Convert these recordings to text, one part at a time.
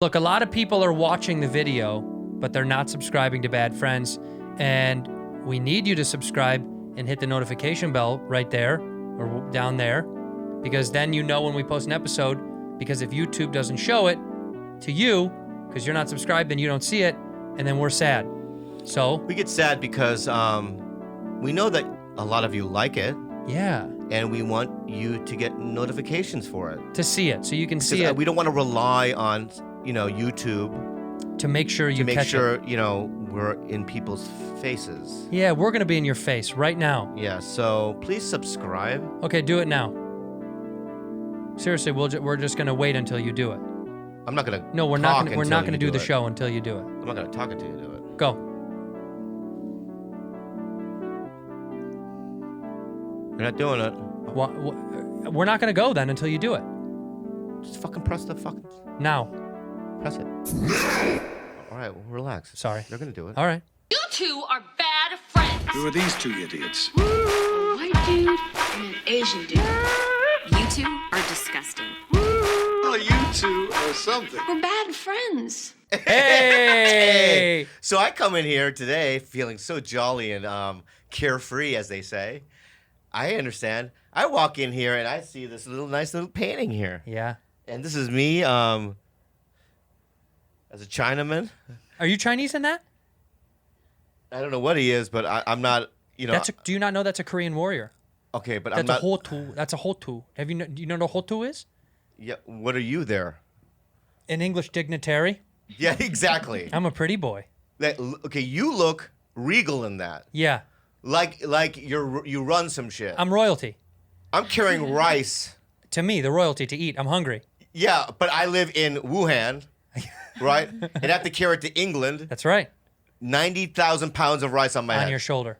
Look, a lot of people are watching the video, but they're not subscribing to Bad Friends. And we need you to subscribe and hit the notification bell right there or down there, because then you know when we post an episode. Because if YouTube doesn't show it to you, because you're not subscribed, then you don't see it, and then we're sad. So we get sad because we know that a lot of you like it. Yeah. And we want you to get notifications for it. To see it, so you can see it. We don't want to rely on, YouTube to make sure you catch it. We're in people's faces. Yeah, we're gonna be in your face right now. Yeah, so please subscribe. Okay, do it now. Seriously, we're just gonna wait until you do it. I'm not gonna. No, we're not gonna do the show until you do it. I'm not gonna talk until you do it. Go. You're not doing it. We're not gonna go then until you do it. Just fucking press the fucking. Now. Press it. All right, well, relax. Sorry. They're gonna do it. All right. You two are bad friends. Who are these two idiots? A white dude and an Asian dude. You two are disgusting. Well, you two are something. We're bad friends. Hey! So I come in here today feeling so jolly and carefree, as they say. I understand. I walk in here and I see this nice little painting here. Yeah. And this is me as a Chinaman. Are you Chinese in that? I don't know what he is, but I'm not, Do you not know that's a Korean warrior? Okay, but that's I'm not. That's a Hotu. Do you know what Hotu is? Yeah, what are you there? An English dignitary. Yeah, exactly. I'm a pretty boy. Okay, you look regal in that. Yeah. Like you run some shit. I'm royalty. I'm carrying rice. To me, the royalty to eat. I'm hungry. Yeah, but I live in Wuhan, right? And I have to carry it to England. That's right. 90,000 pounds of rice on my head. On your shoulder.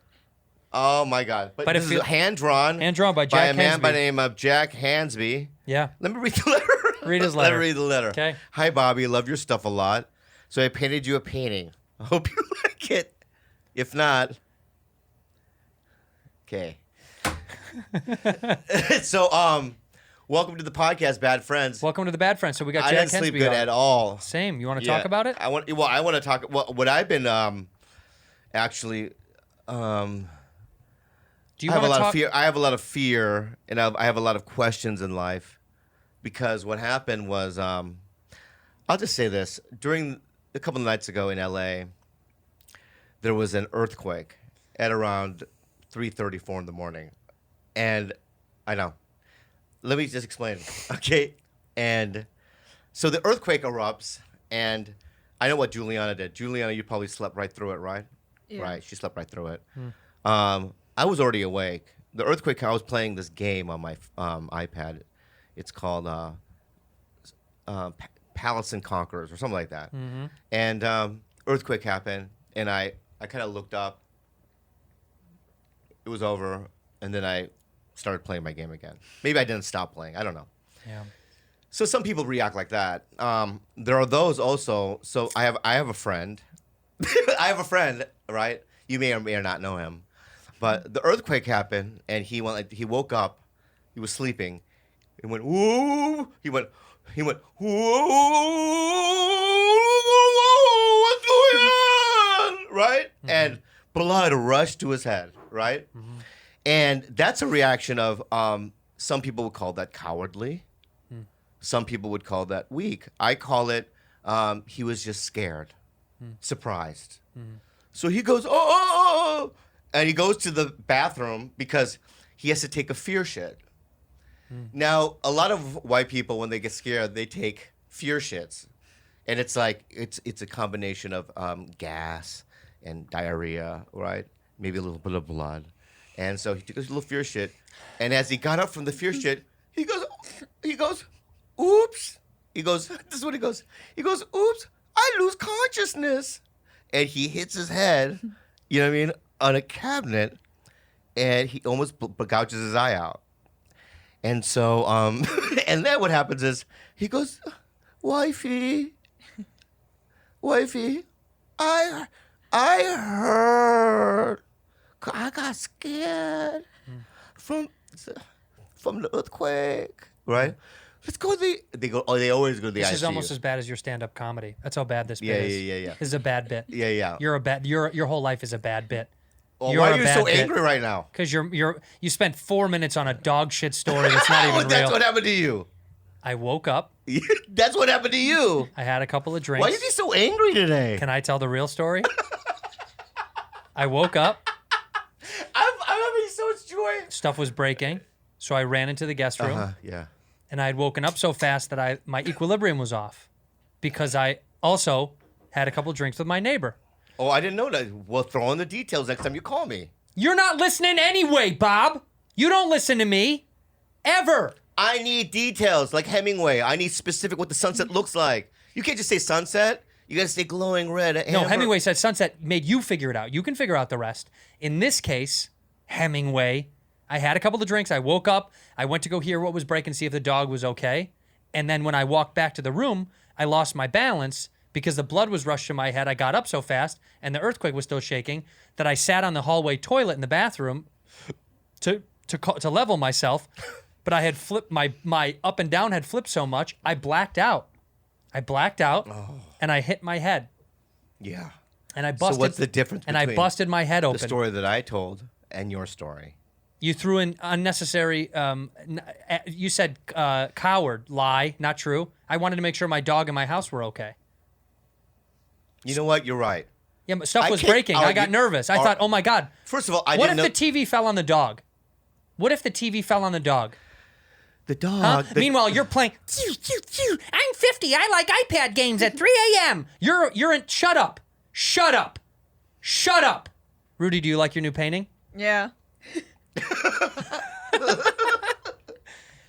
Oh my God! But this is hand-drawn. Hand-drawn by Jack a man Hansby. by the name of Jack Hansby. Yeah. Let me read the letter. Read his letter. Let me read the letter. Okay. Hi, Bobby. Love your stuff a lot. So I painted you a painting. I hope you like it. If not, okay. So, welcome to the podcast, Bad Friends. Welcome to the Bad Friends. So we got I Jack didn't sleep Hansby good on. at all. Same. You want to talk about it? I want to talk. What I've been actually. Do you I have want a to lot talk? of fear. I have a lot of fear, and I have a lot of questions in life, because what happened was, I'll just say this: during a couple of nights ago in LA, there was an earthquake at around 3:34 in the morning, and I know. Let me just explain, okay? And so the earthquake erupts, and I know what Juliana did. Juliana, you probably slept right through it, right? Yeah. Right, she slept right through it. I was already awake. The earthquake, I was playing this game on my iPad. It's called Palace and Conquerors or something like that. Mm-hmm. And earthquake happened, and I kind of looked up. It was over, and then I started playing my game again. Maybe I didn't stop playing. I don't know. Yeah. So some people react like that. There are those also. So I have a friend. I have a friend, right? You may or may not know him, but the earthquake happened, and he woke up. He was sleeping. He went whoa. He went whoa. What's going on? Right? Mm-hmm. And blood rushed to his head. Right? Mm-hmm. And that's a reaction of some people would call that cowardly. Some people would call that weak. I call it he was just scared, surprised. So he goes, oh, and he goes to the bathroom because he has to take a fear shit. Now, a lot of white people, when they get scared, they take fear shits. And it's like, it's a combination of gas and diarrhea, right? Maybe a little bit of blood. And so he took his little fear shit. And as he got up from the fear shit, he goes, oops. He goes, this is what he goes. He goes, oops, I lose consciousness. And he hits his head, you know what I mean, on a cabinet. And he almost gouges his eye out. And so, and then what happens is, he goes, wifey, I heard. I got scared from the earthquake, right? let's go to the. They go. Oh, they always go to the This ICU. is almost as bad as your stand-up comedy. That's how bad this bit is. Yeah. This is a bad bit. Yeah. Your whole life is a bad bit. Well, why are you so angry right now? Because you spent 4 minutes on a dog shit story that's not even real. That's what happened to you. I woke up. That's what happened to you. I had a couple of drinks. Why is he so angry today? Can I tell the real story? I woke up. I'm having so much joy. Stuff was breaking, so I ran into the guest room. Yeah. And I had woken up so fast that my equilibrium was off because I also had a couple drinks with my neighbor. Oh, I didn't know that. Well, throw in the details next time you call me. You're not listening anyway, Bob. You don't listen to me. Ever. I need details, like Hemingway. I need specific what the sunset looks like. You can't just say sunset. You got to say glowing red. No, amber. Hemingway said sunset made you figure it out. You can figure out the rest. In this case, Hemingway, I had a couple of drinks. I woke up. I went to go hear what was breaking, see if the dog was okay. And then when I walked back to the room, I lost my balance because the blood was rushed to my head. I got up so fast, and the earthquake was still shaking, that I sat on the hallway toilet in the bathroom to level myself. But I had flipped, my up and down had flipped so much, I blacked out. And I hit my head. Yeah. And I busted. So what's the difference and between I busted my head open. the story that I told and your story? You threw in unnecessary, you said coward, lie, not true. I wanted to make sure my dog and my house were okay. You know what? You're right. Yeah, but stuff I was can't breaking. I got nervous. I thought, oh my God. First of all, I what didn't if know. the TV fell on the dog? What if the TV fell on the dog? The dog. Huh? Meanwhile, you're playing. I'm 50. I like iPad games at 3 a.m. You're in. Shut up. Shut up. Shut up. Rudy, do you like your new painting? Yeah.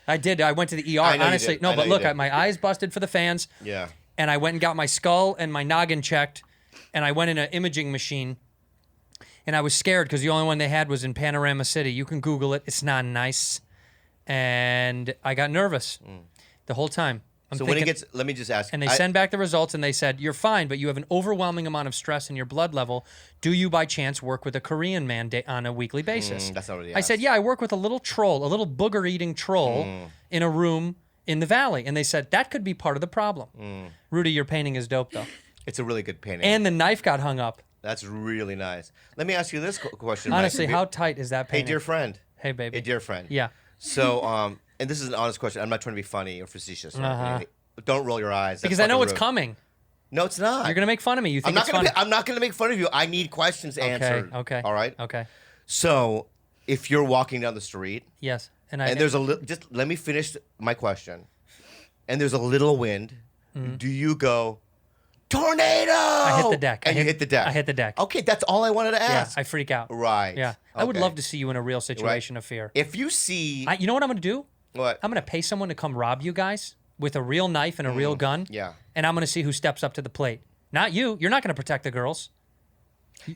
I did. I went to the ER. I know you Honestly, did. no, I know but you look, did. my eyes busted for the fans. Yeah. And I went and got my skull and my noggin checked, and I went in an imaging machine, and I was scared because the only one they had was in Panorama City. You can Google it. It's not nice. And I got nervous the whole time. So when it gets, let me just ask. And they send back the results, and they said, you're fine, but you have an overwhelming amount of stress in your blood level. Do you, by chance, work with a Korean man on a weekly basis? That's not what he I said, asked. yeah, I work with a little troll, a little booger-eating troll in a room in the valley. And they said, that could be part of the problem. Rudy, your painting is dope, though. It's a really good painting. And the knife got hung up. That's really nice. Let me ask you this question. Honestly, Mike. how tight is that Hey, painting? dear friend. Hey, baby. Hey, dear friend. Yeah. So, and this is an honest question. I'm not trying to be funny or facetious. Or Uh-huh. anything. Don't roll your eyes. That's Because I know fucking it's rude. coming. No, it's not. You're going to make fun of me. You think it's funny? I'm not gonna make fun of you. I need questions answered. Okay. All right. Okay. So, if you're walking down the street Yes. And there's just let me finish my question. And there's a little wind. Do you go tornado? I hit the deck. And you hit the deck. I hit the deck. Okay, that's all I wanted to Yeah, ask. I freak out. Right. Yeah. I would Okay. love to see you in a real situation of fear. If you see You know what I'm going to do? what? I'm going to pay someone to come rob you guys with a real knife and a real gun. Yeah. And I'm going to see who steps up to the plate. Not you. You're not going to protect the girls.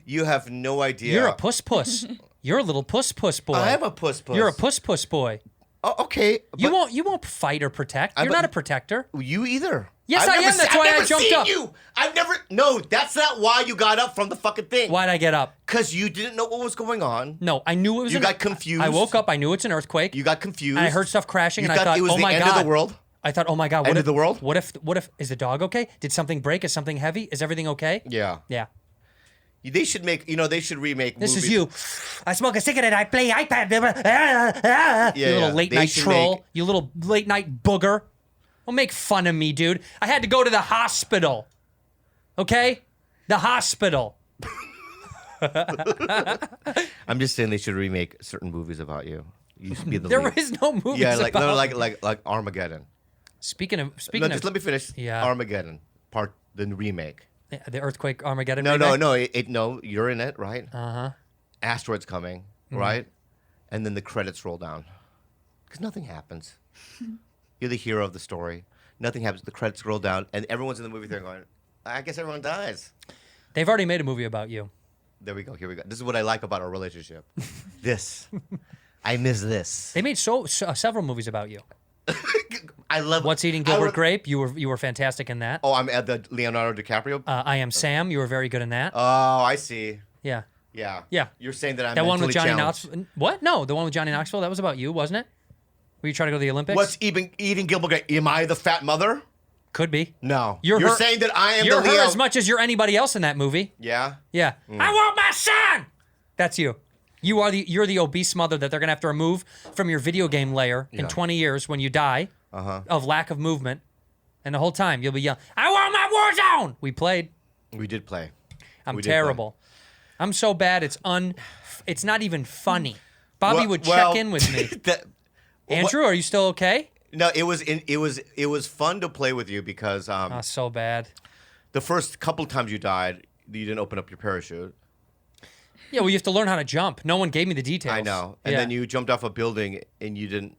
You have no idea. You're a puss. You're a little puss boy. I am a puss. You're a puss boy. Oh, okay. You but won't fight or protect. You're but- not a protector. You either. Yes, I am. That's why I jumped up. You. I've never. No, that's not why you got up from the fucking thing. Why'd I get up? Because you didn't know what was going on. No, I knew it was. You got confused. I woke up. I knew it's an earthquake. You got confused. And I heard stuff crashing, You and I thought thought, it was oh the my end God. of the world. I thought, oh my God, End of the world? What if is the dog okay? Did something break? Is something heavy? Is everything okay? Yeah. Yeah. They should make. They should remake. This movies. is you. I smoke a cigarette. I play iPad. Yeah, You little late they night should troll. make- You little late night booger. Don't make fun of me, dude. I had to go to the hospital. Okay? The hospital. I'm just saying they should remake certain movies about you. You used to be the There lead. is no movies Yeah, like about no, like Armageddon. Speaking No, of just let me finish. Yeah. Armageddon the remake. the earthquake Armageddon. No, remake? no, you're in it, right? Uh-huh. Asteroids coming, right? And then the credits roll down. Because nothing happens. You're the hero of the story. Nothing happens. The credits roll down, and everyone's in the movie theater going, I guess everyone dies. They've already made a movie about you. There we go. Here we go. This is what I like about our relationship. This. I miss this. They made several movies about you. I love What's Eating Gilbert Grape? You were fantastic in that. Oh, I'm at the Leonardo DiCaprio? I Am Sam. You were very good in that. Oh, I see. Yeah. Yeah. Yeah. You're saying that I'm That one with mentally Johnny challenged. Knoxville. What? No, the one with Johnny Knoxville. That was about you, wasn't it? Were you trying to go to the Olympics? What's eating Gilbert? Am I the fat mother? Could be. No. You're her, saying that I am you're the Leo. her as much as you're anybody else in that movie. Yeah? Yeah. I want my son! That's you. You're the obese mother that they're going to have to remove from your video game layer in 20 years when you die of lack of movement. And the whole time you'll be yelling, I want my war zone! We played. We did play. I'm terrible. I'm so bad, it's not even funny. Bobby would check in with me. Andrew, are you still okay? No, it was fun to play with you because So bad. the first couple times you died, you didn't open up your parachute. Yeah, well, you have to learn how to jump. No one gave me the details. I know. And then you jumped off a building and you didn't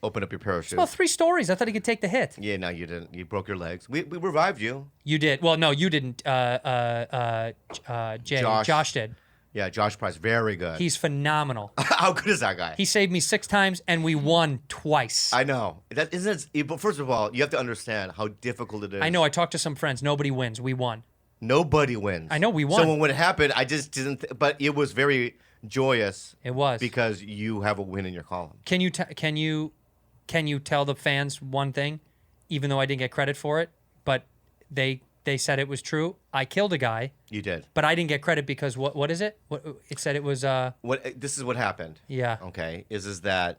open up your parachute. Well, 3 stories. I thought he could take the hit. Yeah, no, you didn't. You broke your legs. We revived you. You did. Well, no, you didn't. Josh did. Yeah, Josh Price, very good. He's phenomenal. How good is that guy? He saved me 6 times, and we won twice. I know. That isn't it. But first of all, you have to understand how difficult it is. I know. I talked to some friends. Nobody wins. We won. Nobody wins. I know, we won. So when it happened, I just didn't. But it was very joyous. It was because you have a win in your column. Can you tell the fans one thing, even though I didn't get credit for it, but they said it was true? I killed a guy. You did. But I didn't get credit because what is it? What it said it was This is what happened. Yeah. Okay. Is that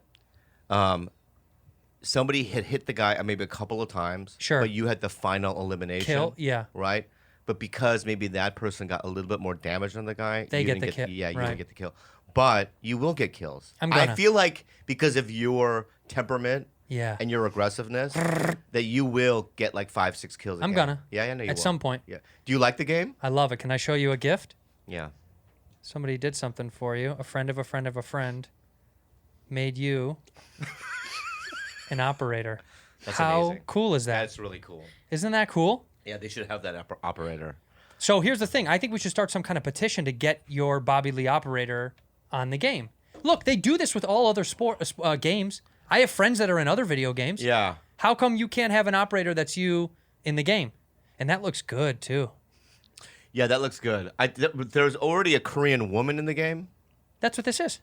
somebody had hit the guy maybe a couple of times. Sure. But you had the final elimination. Kill, yeah. Right? But because maybe that person got a little bit more damage than the guy, They you get didn't the kill. Yeah, you Right. didn't get the kill. But you will get kills. I'm gonna. I feel like because of your temperament Yeah. and your aggressiveness, that you will get like 5-6 kills. I'm again. gonna. Yeah, I know you At will. some point. Yeah. Do you like the game? I love it. Can I show you a gift? Yeah. Somebody did something for you. A friend of a friend of a friend made you an operator. That's How amazing. cool is that? That's really cool. Isn't that cool? Yeah, they should have that operator. So here's the thing. I think we should start some kind of petition to get your Bobby Lee operator on the game. Look, they do this with all other games. I have friends that are in other video games. Yeah. How come you can't have an operator that's you in the game? And that looks good, too. Yeah, that looks good. There's already a Korean woman in the game. That's what this is.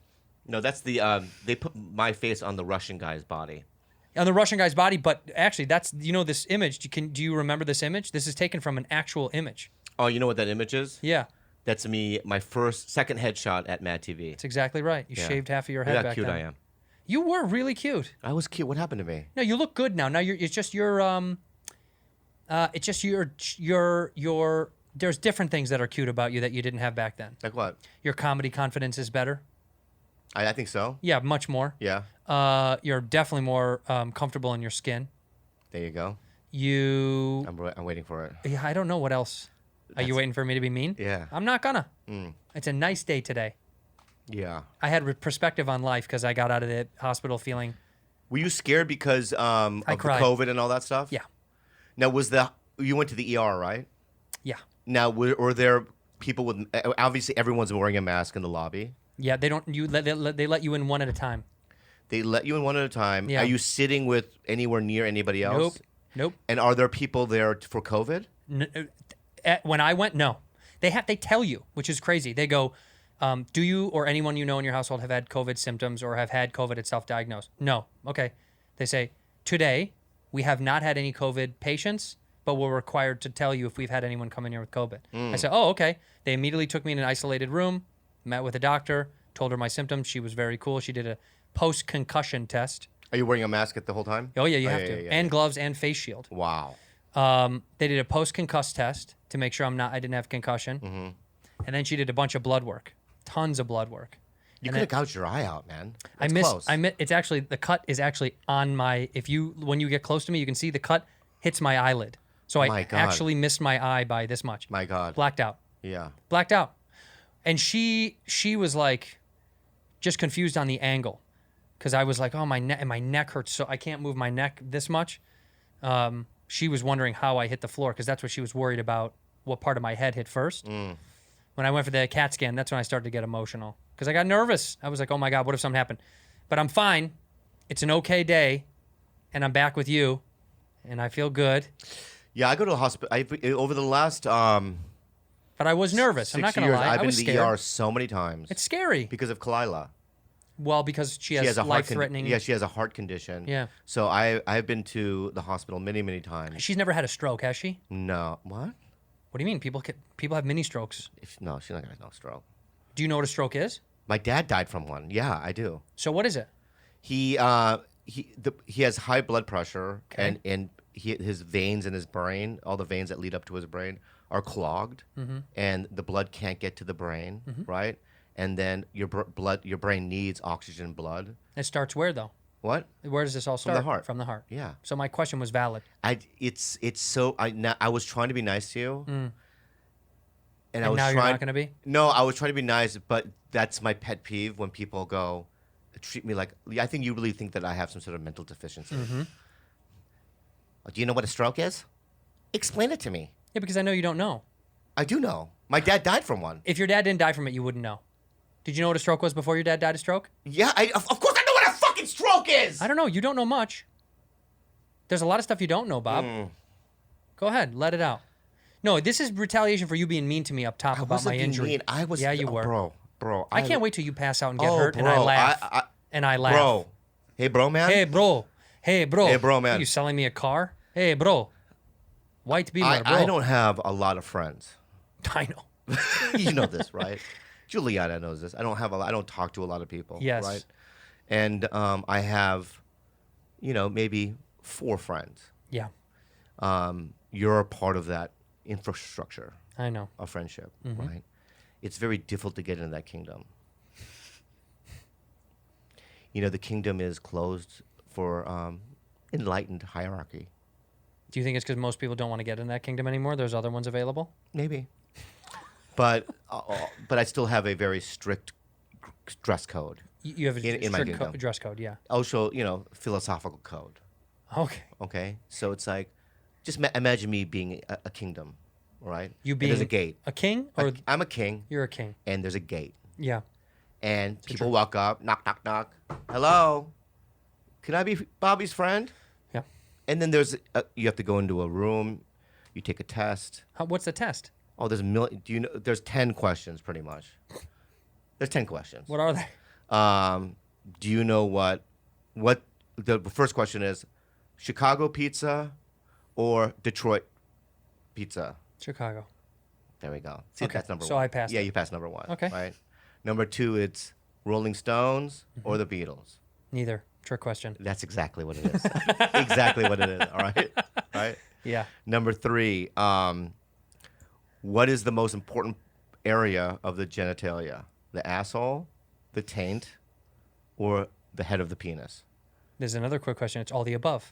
No, that's the they put my face on the Russian guy's body. On the Russian guy's body, but actually, that's this image. Do you remember this image? This is taken from an actual image. Oh, you know what that image is? Yeah, That's me, my second headshot at Mad TV. that's exactly right. You shaved half of your head Look how back cute then. I am. You were really cute. I was cute. What happened to me? No, you look good now. Now it's just your there's different things that are cute about you that you didn't have back then. Like what? Your comedy confidence is better. I think so. Yeah, much more. Yeah. You're definitely more comfortable in your skin. There you go. I'm waiting for it. Yeah, I don't know what else. Are you waiting for me to be mean? Yeah. I'm not gonna. It's a nice day today. Yeah. I had perspective on life because I got out of the hospital feeling. Were you scared because of the cried. COVID and all that stuff? Yeah. Now, you went to the ER, right? Yeah. Now, were there people with, obviously everyone's wearing a mask in the lobby. Yeah, they don't. They let you in one at a time. They let you in one at a time. Yeah. Are you sitting with anywhere near anybody else? Nope. And are there people there for COVID? When I went, no. They tell you, which is crazy. They go, do you or anyone you know in your household have had COVID symptoms or have had COVID and self-diagnosed? No. Okay. They say, today, we have not had any COVID patients, but we're required to tell you if we've had anyone come in here with COVID. I said, oh, okay. They immediately took me in an isolated room, met with a doctor, told her my symptoms. She was very cool. She did a post-concussion test. Are you wearing a mask at the whole time? Oh, yeah, you have to. And gloves and face shield. Wow. They did a post-concuss test to make sure I didn't have concussion. Mm-hmm. And then she did a bunch of blood work. Tons of blood work. You could have gouged your eye out, man. I Close. it's actually, the cut is actually on my, when you get close to me, you can see the cut hits my eyelid. So I God. actually missed my eye by this much. My God. Blacked out. Yeah. Blacked out. And she was like, just confused on the angle. Because I was like, oh, my neck hurts, so I can't move my neck this much. She was wondering how I hit the floor, because that's what she was worried about, what part of my head hit first. When I went for the CAT scan, that's when I started to get emotional. Because I got nervous. I was like, oh my God, what if something happened? But I'm fine. It's an okay day. And I'm back with you. And I feel good. Yeah, I go to the hospital. Over the last But I was nervous. I'm not going to lie. I've I been was to scared. the ER so many times. It's scary. Because of Kalila. Well, because she has a life-threatening. Yeah, she has a heart condition. Yeah. So I've been to the hospital many, many times. She's never had a stroke, has she? No. What? What do you mean? People have mini strokes. No, she's not gonna have no stroke. Do you know what a stroke is? My dad died from one. Yeah, I do. So what is it? He has high blood pressure, Okay. and his veins in his brain, all the veins that lead up to his brain, are clogged, and the blood can't get to the brain, right? And then your brain needs oxygen blood. It starts where though? What? Where does this all start? the heart. From the heart. Yeah. So my question was valid. I was trying to be nice to you, and I And was now trying. you're not going to be? No, I was trying to be nice, but that's my pet peeve when people go, treat me like. I think you really think that I have some sort of mental deficiency. Do you know what a stroke is? Explain it to me. Yeah, because I know you don't know. I do know. My dad died from one. If your dad didn't die from it, you wouldn't know. Did you know what a stroke was before your dad died of stroke? Yeah, of course I know what a fucking stroke is. I don't know. You don't know much. There's a lot of stuff you don't know, Bob. Go ahead. Let it out. No, this is retaliation for you being mean to me up top I about wasn't my being injury. mean. I was. Yeah, you were. Bro. I can't wait till you pass out and get Oh, hurt and I bro, laugh. And I laugh. Bro. Hey, bro, man. Hey, bro. Hey, bro. Hey, bro, man. Are you selling me a car? Hey, bro. White Beamer, bro. I don't have a lot of friends. I know. You know this, right? Juliana knows this. I don't talk to a lot of people. Yes. Right. And I have, maybe 4 friends. Yeah, You're a part of that infrastructure I know. of friendship, right? It's very difficult to get into that kingdom. The kingdom is closed for enlightened hierarchy. Do you think it's because most people don't want to get in that kingdom anymore? There's other ones available? Maybe. But I still have a very strict dress code. You have a In my strict kingdom. dress code, yeah. Also, philosophical code. Okay. Okay? So it's like, just imagine me being a kingdom, all right? You And being there's a gate. a king? Or I'm a king, you're a king? and there's a gate. Yeah. And people walk up, knock, knock, knock. Hello? Can I be Bobby's friend? Yeah. And then you have to go into a room. You take a test. What's the test? Oh, there's a million. Do you know? There's 10 questions, pretty much. There's 10 questions. What are they? Do you know what the first question is? Chicago pizza or Detroit pizza? Chicago. There we go. See, Okay, that's number so one. I passed Yeah, it. you passed number 1. Okay. Right. Number 2, it's Rolling Stones or the Beatles. Neither. Trick question. That's exactly what it is. Exactly what it is. All right. All right. Yeah. Number 3, what is the most important area of the genitalia? The asshole, the taint, or the head of the penis? There's another quick question. It's all the above.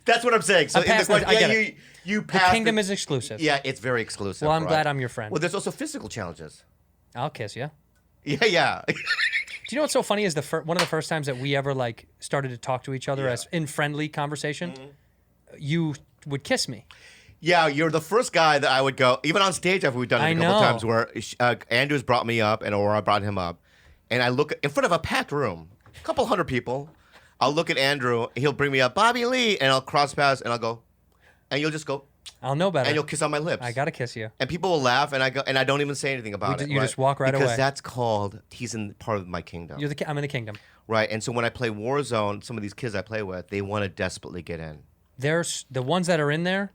That's what I'm saying. So I passed it. I get it. you The passed kingdom it. is exclusive. Yeah, it's very exclusive. Well, I'm right? glad I'm your friend. Well, there's also physical challenges. I'll kiss you. Yeah. Do you know what's so funny is one of the first times that we ever started to talk to each other as in friendly conversation, you would kiss me. Yeah, you're the first guy that I would go, even on stage after we've done it I a couple know. times, where Andrew's brought me up or I brought him up, and I look in front of a packed room, a couple hundred people. I'll look at Andrew, he'll bring me up, Bobby Lee, and I'll cross paths, and I'll go, and you'll just go, I'll know better. and you'll kiss on my lips. I gotta kiss you. And people will laugh, and I don't even say anything about it. You just walk right because away. that's called he's in part of my kingdom. I'm in the kingdom. Right, and so when I play Warzone, some of these kids I play with, they want to desperately get in. There's the ones that are in there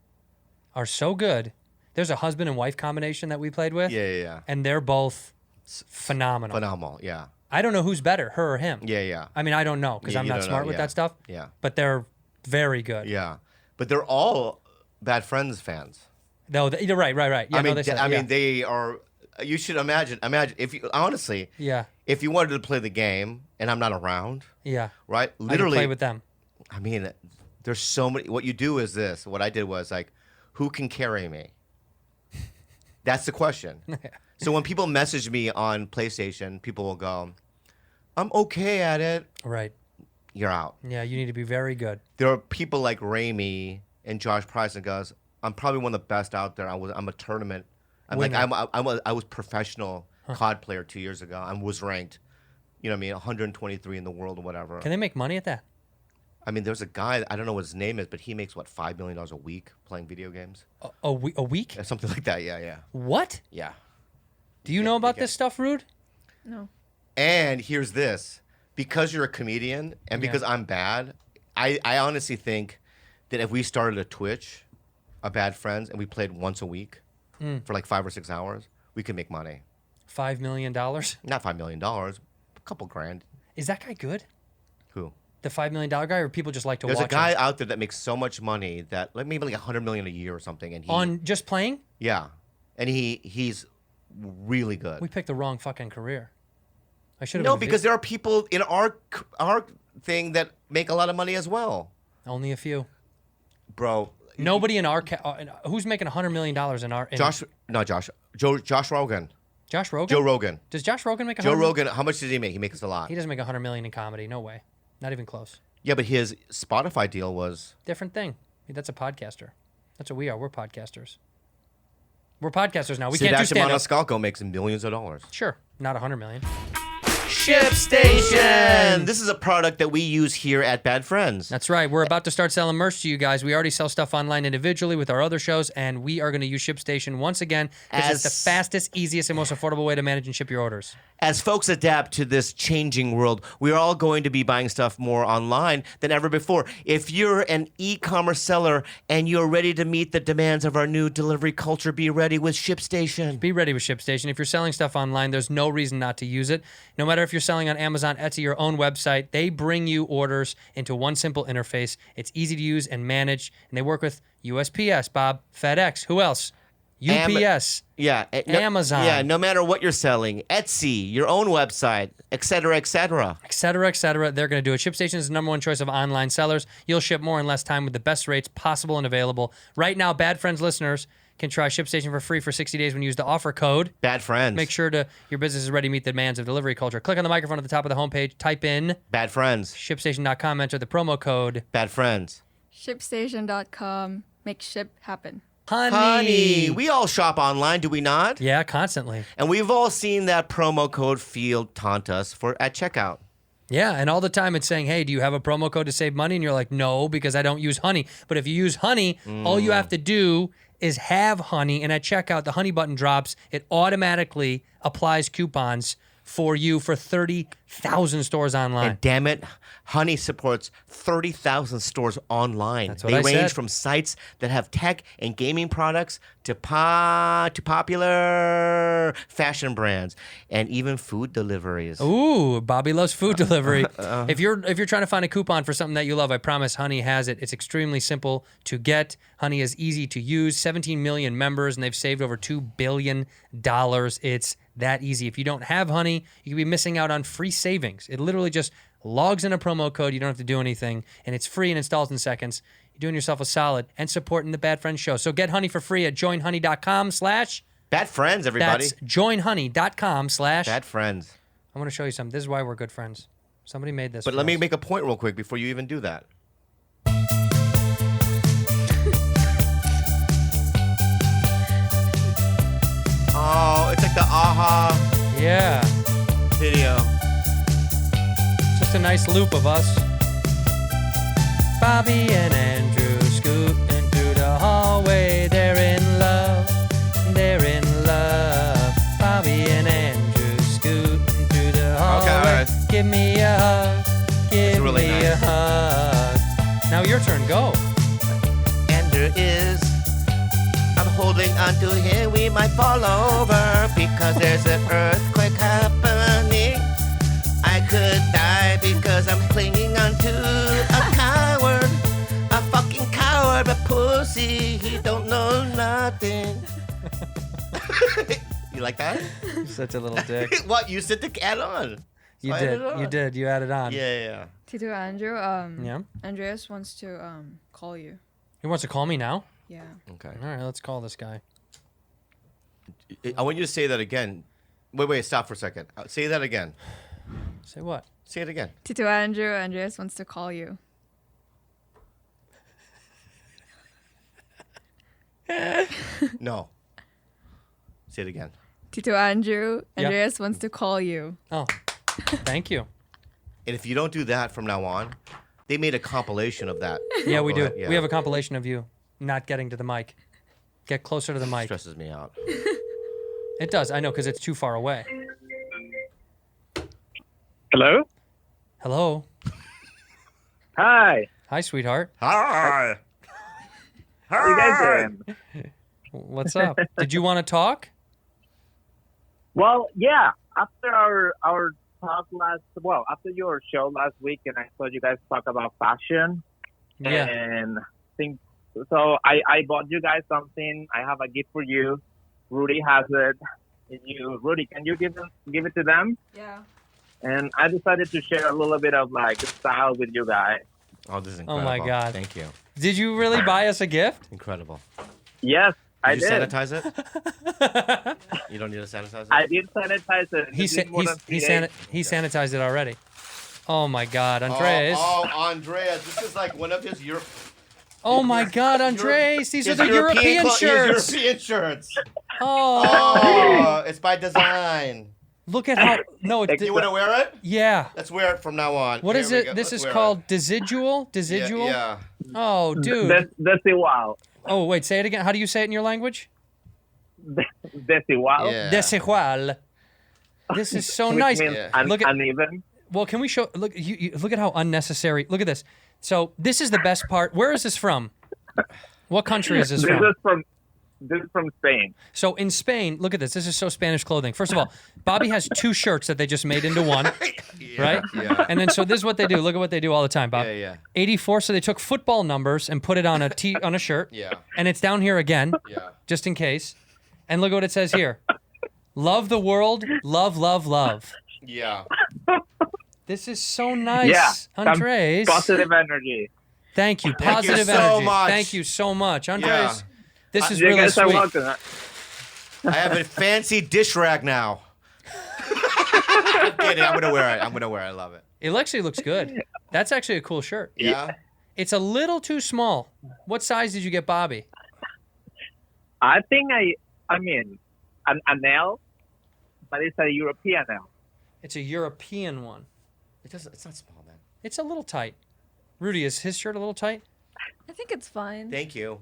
are so good. There's a husband and wife combination that we played with. Yeah. And they're both phenomenal. Phenomenal, yeah. I don't know who's better, her or him. Yeah. I mean, I don't know because Yeah, I'm you not don't smart know, with yeah. that stuff. Yeah. But they're very good. Yeah. But they're all Bad Friends fans. No, you're right. Yeah, I mean, no, yeah. they are. You should imagine if you honestly, Yeah. if you wanted to play the game and I'm not around, Yeah. right? I can Literally, play with them. I mean, there's so many. What you do is this. What I did was like, who can carry me? That's the question. So when people message me on PlayStation, people will go, "I'm okay at it." Right. You're out. Yeah, you need to be very good. There are people like Ramey and Josh Price and goes, I'm probably one of the best out there. I'm a tournament. I was professional COD player 2 years ago. I was ranked, 123 in the world or whatever. Can they make money at that? I mean, there's a guy, I don't know what his name is, but he makes, $5 million a week playing video games? A week? Something like that, yeah. What? Yeah. Do you know about okay. this stuff, Rude? No. And here's this. Because you're a comedian and because I'm bad, I honestly think that if we started a Twitch, a Bad Friends, and we played once a week for like 5 or 6 hours, we could make money. $5 million? Not $5 million, a couple grand. Is that guy good? Who? The $5 million guy, or people just like to There's watch a guy him? out there that makes so much money that like maybe like $100 million a year or something, and he On just playing? yeah, and he's really good. We picked the wrong fucking career. I should have. No, because there are people in our thing that make a lot of money as well, only a few. bro. Nobody in our who's making $100 million in our Josh Rogan. Josh Rogan? Joe Rogan. Does Josh Rogan make Joe Rogan, how much does he make? He makes a lot. He doesn't make $100 million in comedy. No way. Not even close. Yeah, but his Spotify deal was Different thing. That's a podcaster. That's what we are. We're podcasters. We're podcasters now. We can't do stand-up. Maniscalco makes millions of dollars. Sure. Not $100 million. ShipStation. This is a product that we use here at Bad Friends. That's right. We're about to start selling merch to you guys. We already sell stuff online individually with our other shows, and we are going to use ShipStation once again because it's the fastest, easiest, and most affordable way to manage and ship your orders. As folks adapt to this changing world, we are all going to be buying stuff more online than ever before. If you're an e-commerce seller and you're ready to meet the demands of our new delivery culture, be ready with ShipStation. Be ready with ShipStation. If you're selling stuff online, there's no reason not to use it. No matter if you're selling on Amazon, Etsy, your own website, they bring you orders into one simple interface. It's easy to use and manage, and they work with USPS, Bob, FedEx, who else? UPS, Amazon. Yeah, no matter what you're selling, Etsy, your own website, et cetera, et cetera. Et cetera, et cetera. They're going to do it. ShipStation is the number one choice of online sellers. You'll ship more in less time with the best rates possible and available. Right now, Bad Friends listeners can try ShipStation for free for 60 days when you use the offer code. Bad Friends. Make sure your business is ready to meet the demands of delivery culture. Click on the microphone at the top of the homepage. Type in Bad Friends. ShipStation.com. Enter the promo code Bad Friends. ShipStation.com. Make ship happen. Honey, we all shop online, do we not? Yeah, constantly. And we've all seen that promo code field taunt us at checkout. Yeah, and all the time it's saying, hey, do you have a promo code to save money? And you're like, no, because I don't use Honey. But if you use Honey, all you have to do is have Honey, and at checkout, the Honey button drops. It automatically applies coupons for you for 30,000 stores online. And damn it, Honey supports 30,000 stores online. That's what they I range said. from sites that have tech and gaming products to popular fashion brands and even food deliveries. Ooh, Bobby loves food delivery. If you're trying to find a coupon for something that you love, I promise Honey has it. It's extremely simple to get. Honey is easy to use. 17 million members, and they've saved over $2 billion. It's that easy. If you don't have Honey, you could be missing out on free savings. It literally just logs in a promo code. You don't have to do anything, and it's free and installs in seconds. You're doing yourself a solid and supporting the Bad Friends show. So get Honey for free at joinhoney.com/ Bad Friends, everybody. That's joinhoney.com/ Bad Friends. I want to show you something. This is why we're good friends. Somebody made this. But for let me us. make a point real quick before you even do that. Oh, it's like the AHA Yeah. video. Just a nice loop of us. Bobby and Andrew scooting through the hallway. They're in love. They're in love. Bobby and Andrew scooting through the hallway. all right. Give me a hug. Give really me a nice. hug. Now your turn. Go. Andrew is. I'm holding onto him. We might fall over because there's an earthquake happening. I could die because I'm clinging onto a coward. A fucking coward, a pussy. He don't know nothing. You like that? You're such a little dick. What? You said to add on. You So I did. added on. You did. You added on. Yeah. Tito Andrew, Yeah. Andreas wants to call you. He wants to call me now? Yeah. Okay. All right, let's call this guy. I want you to say that again. Wait, stop for a second. Say that again. Say what? Say it again. Tito Andrew, Andreas wants to call you. No. Say it again. Tito Andrew, Yeah. Andreas wants to call you. Oh, thank you. And if you don't do that from now on, they made a compilation of that. Yeah, we Go do. ahead, yeah. We have a compilation of you not getting to the mic. Get closer to the mic. Stresses me out. It does. I know, because it's too far away. Hello? Hello. Hi. Hi, sweetheart. Hi. How you guys doing? What's up? Did you want to talk? Well, yeah. After our talk after your show last week, and I saw you guys talk about fashion. Yeah. And so I bought you guys something. I have a gift for you. Rudy has it. Rudy, can you give it to them? Yeah. And I decided to share a little bit of like style with you guys. Oh, this is Oh, incredible. my God. Thank you. Did you really buy us a gift? Incredible. Yes, I Did you did. sanitize it? You don't need to sanitize it? I did sanitize it. He sanitized it already. Oh my God, Andrés. Oh, Andreas. This is like one of his Oh my God, Andrés. These are the European his shirts. European shirts. Oh, Oh, it's by design. look at how. No, it's. You want to wear it? Yeah. Let's wear it from now on. What Here is we it? go. This Let's is wear called it. Desigual? Desigual? Yeah. Oh, dude. Desigual. Oh, wait, say it again. How do you say it in your language? Desigual. Yeah. Desigual. This is so Which nice. means Yeah. Look at. uneven. Well, can we show? Look, you look at how unnecessary. Look at this. So this is the best part. Where is this from? What country is this from? This is from Spain. So in Spain, look at this. This is so Spanish clothing. First of all, Bobby has 2 shirts that they just made into one, right? Yeah. And then so this is what they do. Look at what they do all the time, Bob. Yeah. 84. So they took football numbers and put it on on a shirt. Yeah. And it's down here again, Yeah. just in case. And look what it says here. Love the world. Love, love, love. Yeah. This is so nice, Yeah, some Andrés. Positive energy. Thank you. Thank you Positive so energy. much. Thank you so much, Andrés. Yeah. This is You really guys are sweet. welcome. I have a fancy dish rag now. I'm kidding. I'm gonna wear it. I love it. It actually looks good. That's actually a cool shirt. Yeah. It's a little too small. What size did you get, Bobby? I think I mean, an L, but it's a European L. It's a European one. It's not small, man. It's a little tight. Rudy, is his shirt a little tight? I think it's fine. Thank you.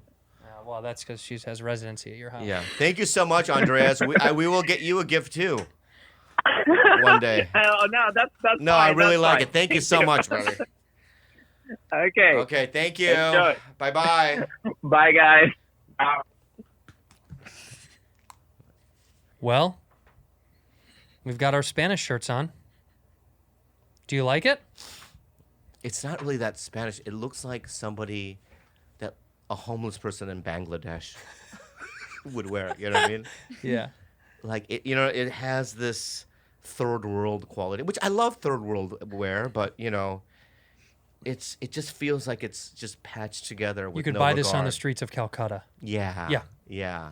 Well, that's because she has residency at your house. Yeah. Thank you so much, Andreas. We will get you a gift too. One day. Oh no, that's No, fine, I really that's like fine. it. Thank you so much, brother. Okay. Okay, thank you. Enjoy. Bye-bye. Bye, guys. Well, we've got our Spanish shirts on. Do you like it? It's not really that Spanish. It looks like somebody that a homeless person in Bangladesh would wear it. You know what I mean? Yeah. Like it has this third world quality, which I love third world wear, but it just feels like it's just patched together with You could no buy this on the regard. streets of Calcutta. Yeah. Yeah. Yeah.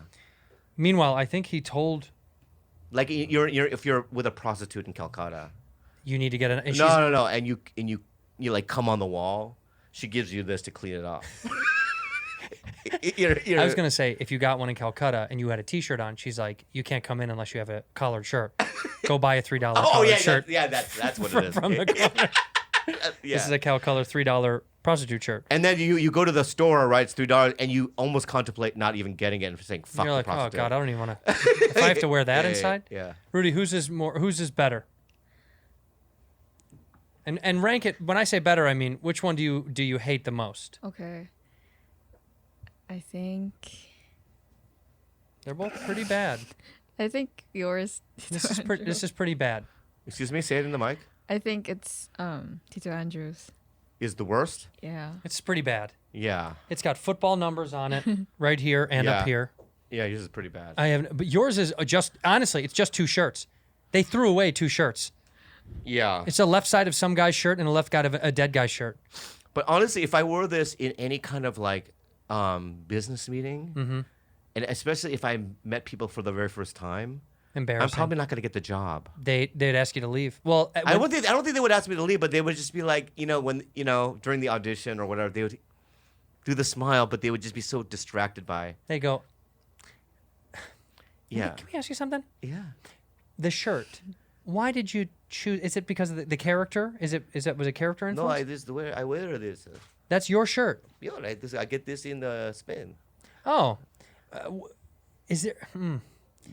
Meanwhile, I think he told Like you're if you're with a prostitute in Calcutta. you need to get an. And No, and you like come on the wall. She gives you this to clean it off. I was gonna say if you got one in Calcutta and you had a T-shirt on, she's like, you can't come in unless you have a collared shirt. Go buy a $3 Oh collared yeah, shirt. that's what it is. From the corner. Yeah. This is a Cal Color $3 prostitute shirt. And then you go to the store, right? It's $3, and you almost contemplate not even getting it and saying fuck You're the like, oh prostitute. god, I don't even want to. If I have to wear that Yeah, inside, yeah. Rudy, whose is better? And rank it. When I say better, I mean which one do you hate the most? Okay. I think They're both pretty bad. yours. This is pretty bad. Excuse me, say it in the mic. I think it's Tito Andrews. Is the worst? Yeah. It's pretty bad. Yeah. It's got football numbers on it right here and Yeah. up here. Yeah, yours is pretty bad. But yours is just honestly, it's just 2 shirts. They threw away 2 shirts. Yeah. It's a left side of some guy's shirt and a left side of a dead guy's shirt. But honestly, if I wore this in any kind of like business meeting, and especially if I met people for the very first time, Embarrassing. I'm probably not going to get the job. They'd ask you to leave. Well, I don't think they would ask me to leave, but they would just be like, when during the audition or whatever, they would do the smile, but they would just be so distracted by. they go, Yeah. Can we ask you something? Yeah. The shirt. Why did you choose? Is it because of the character? Was it character No, influence? this is the way I wear this. That's your shirt. Yeah, like this. I get this in Spain. Oh, is there?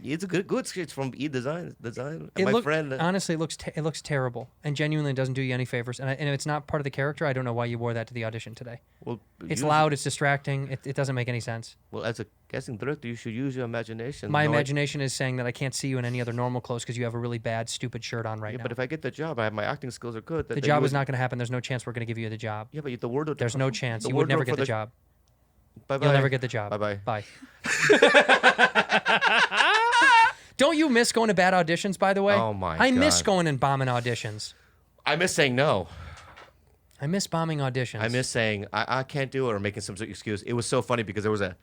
It's a good sketch from Design. It My friend. honestly, it looks terrible, and genuinely doesn't do you any favors. And if it's not part of the character, I don't know why you wore that to the audition today. Well, It's loud. It's distracting. It doesn't make any sense. Well, as a casting director, you should use your imagination. My imagination is saying that I can't see you in any other normal clothes because you have a really bad, stupid shirt on right Yeah, now. but if I get the job, my acting skills are good. The job is not going to happen. There's no chance we're going to give you the job. Yeah, but the word. There's no chance. You would never get the job. Bye-bye. You'll never get the job. Bye-bye. Bye. Don't you miss going to bad auditions, by the way? Oh, my I miss God. going and bombing auditions. I miss saying no. I miss bombing auditions. I miss saying I can't do it or making some sort of excuse. It was so funny because there was a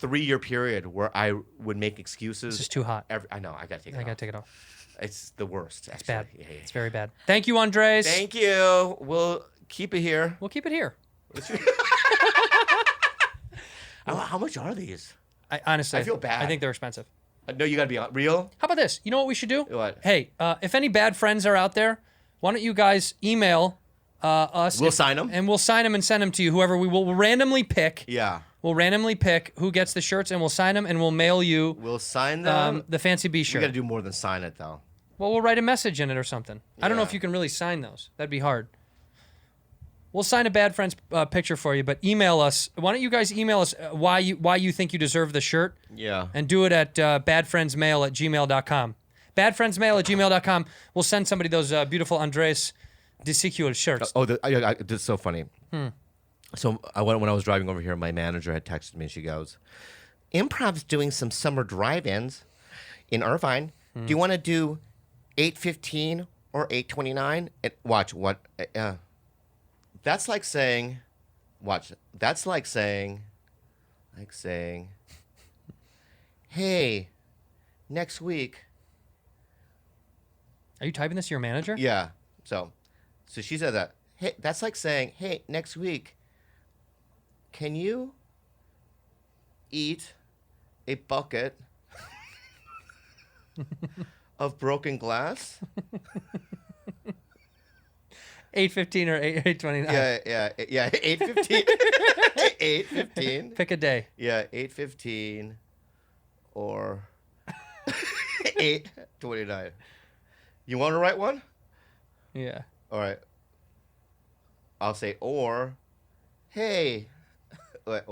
3-year period where I would make excuses. This is too hot. I know. I gotta take it. I got off. to take it off. It's the worst. Actually. It's bad. Yeah. It's very bad. Thank you, Andrés. Thank you. We'll keep it here. We'll keep it here. How much are these? Honestly, I feel bad. I think they're expensive. No, you gotta be real. How about this? You know what we should do? What? Hey, if any bad friends are out there, why don't you guys email us? We'll sign 'em. And we'll sign them and send them to you. Whoever we will randomly pick. Yeah. We'll randomly pick who gets the shirts, and we'll sign them, and we'll mail you We'll sign them. the Fancy Bee We shirt. gotta do more than sign it though. Well, we'll write a message in it or something. I don't know Yeah. if you can really sign those. That'd be hard. We'll sign a bad friend's picture for you, but email us. Why don't you guys email us why you think you deserve the shirt? Yeah. And do it at badfriendsmail@gmail.com. Badfriendsmail@gmail.com. We'll send somebody those beautiful Andrés Desigual shirts. Oh, this is so funny. So when I was driving over here, my manager had texted me. She goes, "Improv's doing some summer drive-ins in Irvine. Do you want to do 8:15 or 8:29?" Watch what. That's like saying, watch. That's like saying, hey, next week. Are you typing this to your manager? Yeah. So she said that. Hey, that's like saying, hey, next week, can you eat a bucket of broken glass? 8:15 or 8:29. Yeah. 8:15. 8:15. Pick a day. Yeah, 8:15 or 8:29. You want to write one? Yeah. All right. I'll say or. Hey. Wait,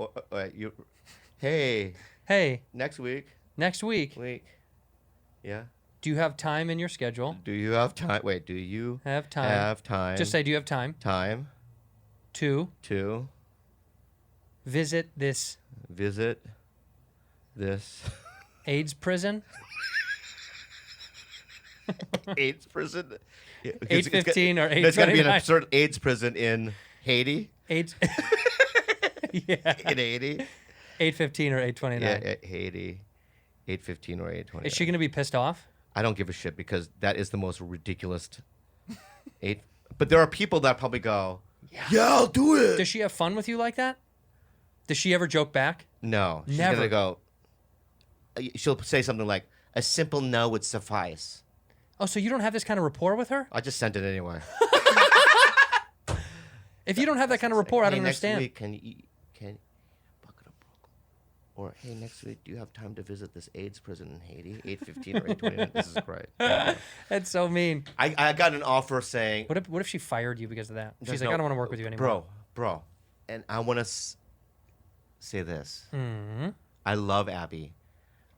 hey. Hey, Next week. next week, Yeah. do you have time in your schedule? Do you have time? Wait, do you Have time. have time? Just say, do you have time time to to visit this visit this AIDS prison? AIDS prison. Yeah, 8:15 or There's got to be an 8:29. absurd AIDS prison in Haiti. AIDS. Yeah. In Haiti. 8:15 or 8:29. Yeah, Haiti. 8:15 or 8:29. Is she gonna be pissed off? I don't give a shit because that is the most ridiculous. But there are people that probably go, yeah, I'll do it. Does she have fun with you like that? Does she ever joke back? No, she's Never. gonna go. She'll say something like, "A simple no would suffice." Oh, so you don't have this kind of rapport with her? I just sent it anyway. If you don't have that kind of rapport, I don't Hey, next understand. week, can bucket of broccoli? Or hey, next week, do you have time to visit this AIDS prison in Haiti? 8:15 or 8:29. This is great. That's so mean. I got an offer saying, What if she fired you because of that? She's There's like, no- I don't want to work with you anymore. Bro, and I want to say this. Mm-hmm. I love Abby.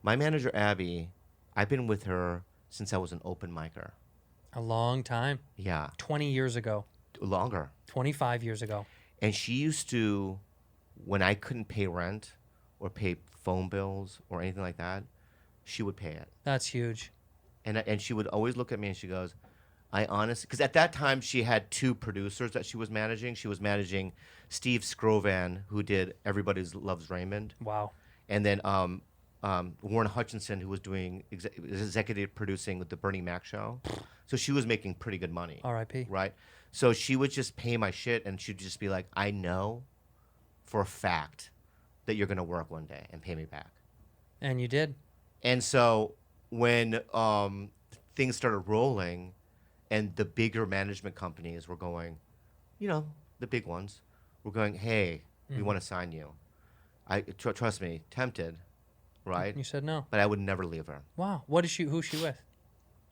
My manager, Abby, I've been with her since I was an open micer. A long time. Yeah, 20 years ago. longer. 25 years ago. And she used to, when I couldn't pay rent or pay phone bills or anything like that, she would pay it. That's huge. And she would always look at me and she goes, I honestly, because at that time she had 2 producers that she was managing. She was managing Steve Scrovan, who did Everybody Loves Raymond, Wow. and then Warren Hutchinson, who was doing executive producing with the Bernie Mac show. So she was making pretty good money. R.I.P. Right? So she would just pay my shit and she'd just be like, I know for a fact that you're going to work one day and pay me back. And you did. And so when things started rolling and the bigger management companies were going, the big ones were going, hey, we want to sign you. Trust me, tempted. right? You said no. But I would never leave her. Wow. What is she? Who's she with?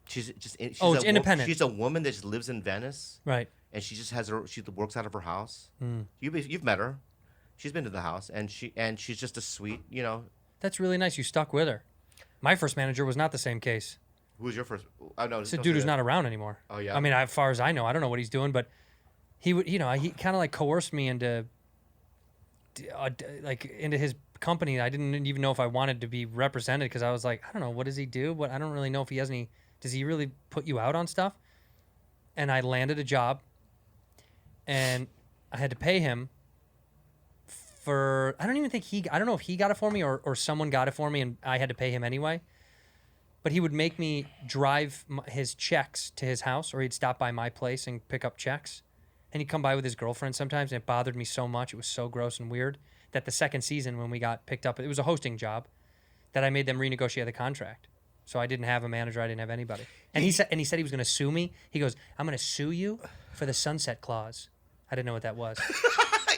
She's It's a independent. She's a woman that just lives in Venice, Right. and she just has she works out of her house. Hmm. You've met her. She's been to the house, and she's just a sweet, That's really nice. You stuck with her. My first manager was not the same case. Who was your first? Oh no, It's a dude who's not around anymore. Oh, yeah? I mean, as far as I know, I don't know what he's doing, but he would, he kind of like coerced me into, into his company. I didn't even know if I wanted to be represented because I was like, I don't know, what does he do? But I don't really know if he has any. Does he really put you out on stuff? And I landed a job, and I had to pay him for. I don't know if he got it for me or someone got it for me, and I had to pay him anyway. But he would make me drive his checks to his house, or he'd stop by my place and pick up checks. And he'd come by with his girlfriend sometimes, and it bothered me so much. It was so gross and weird that the second season when we got picked up, it was a hosting job, that I made them renegotiate the contract. So I didn't have a manager. I didn't have anybody. And he said he was going to sue me. He goes, I'm going to sue you for the sunset clause. I didn't know what that was.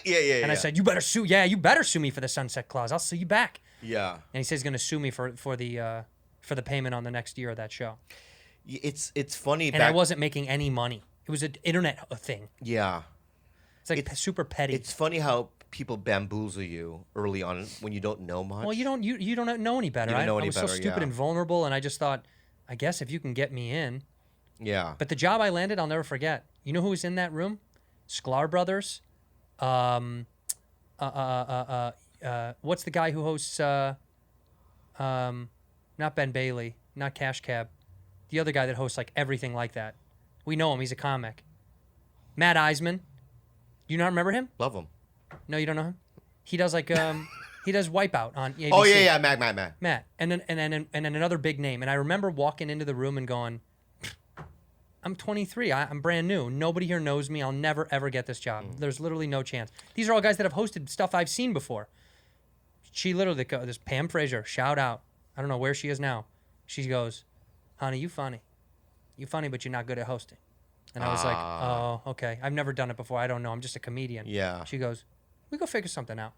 Yeah. And I said, you better sue. Yeah, you better sue me for the sunset clause. I'll sue you back. Yeah. And he says he's going to sue me for the payment on the next year of that show. It's funny. And I wasn't making any money. It was an internet thing. Yeah. It's like super petty. It's funny how people bamboozle you early on when you don't know much. Well, you don't know any better. You don't know I any was better, so stupid yeah. and vulnerable, and I just thought, I guess if you can get me in. Yeah. But the job I landed, I'll never forget. You know who was in that room? Sklar Brothers. What's the guy who hosts? Not Ben Bailey, not Cash Cab. The other guy that hosts like everything like that. We know him. He's a comic. Matt Eisman. Do you not remember him? Love him. No, you don't know him? He does like he does Wipeout on ABC. Oh yeah, Matt. Matt. And then another big name. And I remember walking into the room and going, I'm 23. I'm brand new. Nobody here knows me. I'll never ever get this job. There's literally no chance. These are all guys that have hosted stuff I've seen before. She literally this Pam Fraser, shout out. I don't know where she is now. She goes, honey, you funny. You funny, but you're not good at hosting. And I was like, oh, okay. I've never done it before. I don't know. I'm just a comedian. Yeah. She goes, we go figure something out.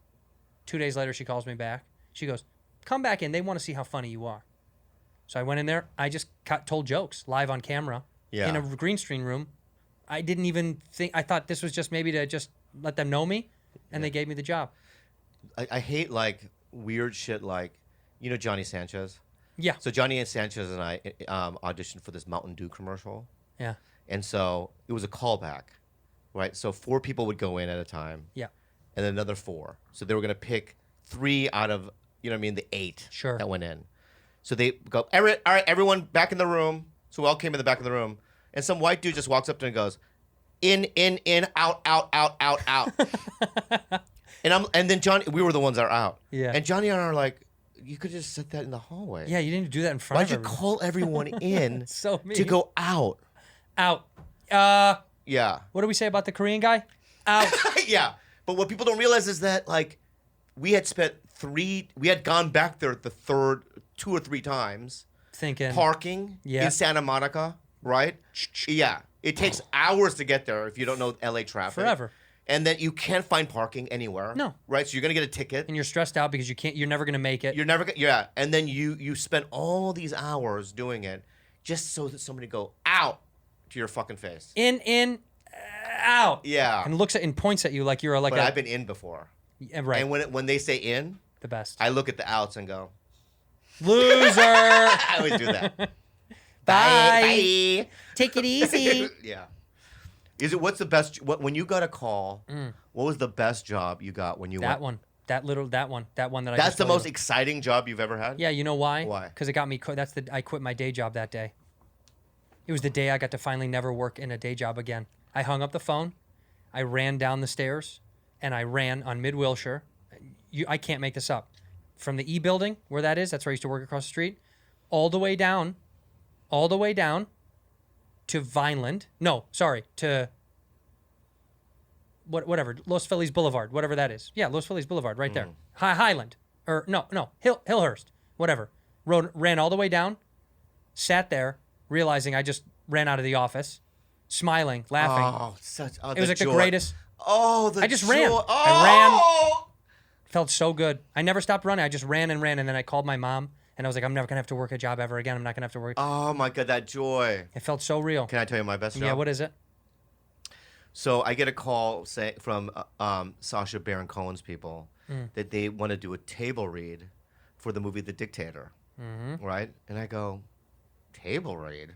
2 days later, she calls me back. She goes, come back in. They want to see how funny you are. So I went in there. I just told jokes live on camera in a green screen room. I didn't even think. I thought this was just maybe to just let them know me, and they gave me the job. I hate like weird shit like, Johnny Sanchez. Yeah. So Johnny Sanchez and I auditioned for this Mountain Dew commercial. Yeah. And so it was a callback, right? So 4 people would go in at a time. Yeah. And then another 4. So they were going to pick 3 out of, the 8 that went in. So they go, all right, everyone back in the room. So we all came in the back of the room. And some white dude just walks up to him and goes, in, out. And then Johnny, we were the ones that are out. Yeah. And Johnny and I are like, you could just set that in the hallway. Yeah, you didn't do that in front Why'd of you everyone. call everyone in So mean. to go out? Out. Yeah. What do we say about the Korean guy? Out. Yeah. But what people don't realize is that, like, we had gone back there the third 2 or 3 times. Thinking. Parking in Santa Monica, right? Yeah. It takes hours to get there if you don't know LA traffic. Forever. And then you can't find parking anywhere. No. Right? So you're going to get a ticket. And you're stressed out because you're never going to make it. Yeah. And then you spend all these hours doing it just so that somebody go out to your fucking face. In, out. Yeah. And looks at and points at you like you're like but I've been in before. Yeah, right. And when they say in, the best. I look at the outs and go, loser. I always do that. Bye. Take it easy. Yeah. What's the best, when you got a call, what was the best job you got when you That went? one that I That's just the told most you. exciting job you've ever had? Yeah, you know why? Why? Because it got me, I quit my day job that day. It was the day I got to finally never work in a day job again. I hung up the phone, I ran down the stairs, and I ran on Mid-Wilshire. I can't make this up. From the E building, where that is, that's where I used to work across the street, all the way down to Vineland. No, sorry, to whatever, Los Feliz Boulevard, whatever that is. Yeah, Los Feliz Boulevard, right there. Highland, or no, Hillhurst, whatever. Ran all the way down, sat there, realizing I just ran out of the office, smiling, laughing. Oh, it was like joy. the greatest. Oh, the I just joy. ran. Oh! I ran Felt so good. I never stopped running. I just ran, and then I called my mom, and I was like, I'm never going to have to work a job ever again. I'm not going to have to work. Oh, my God, that joy. It felt so real. Can I tell you my best job? Yeah, what is it? So I get a call from Sacha Baron Cohen's people that they want to do a table read for the movie The Dictator, right? And I go, table read?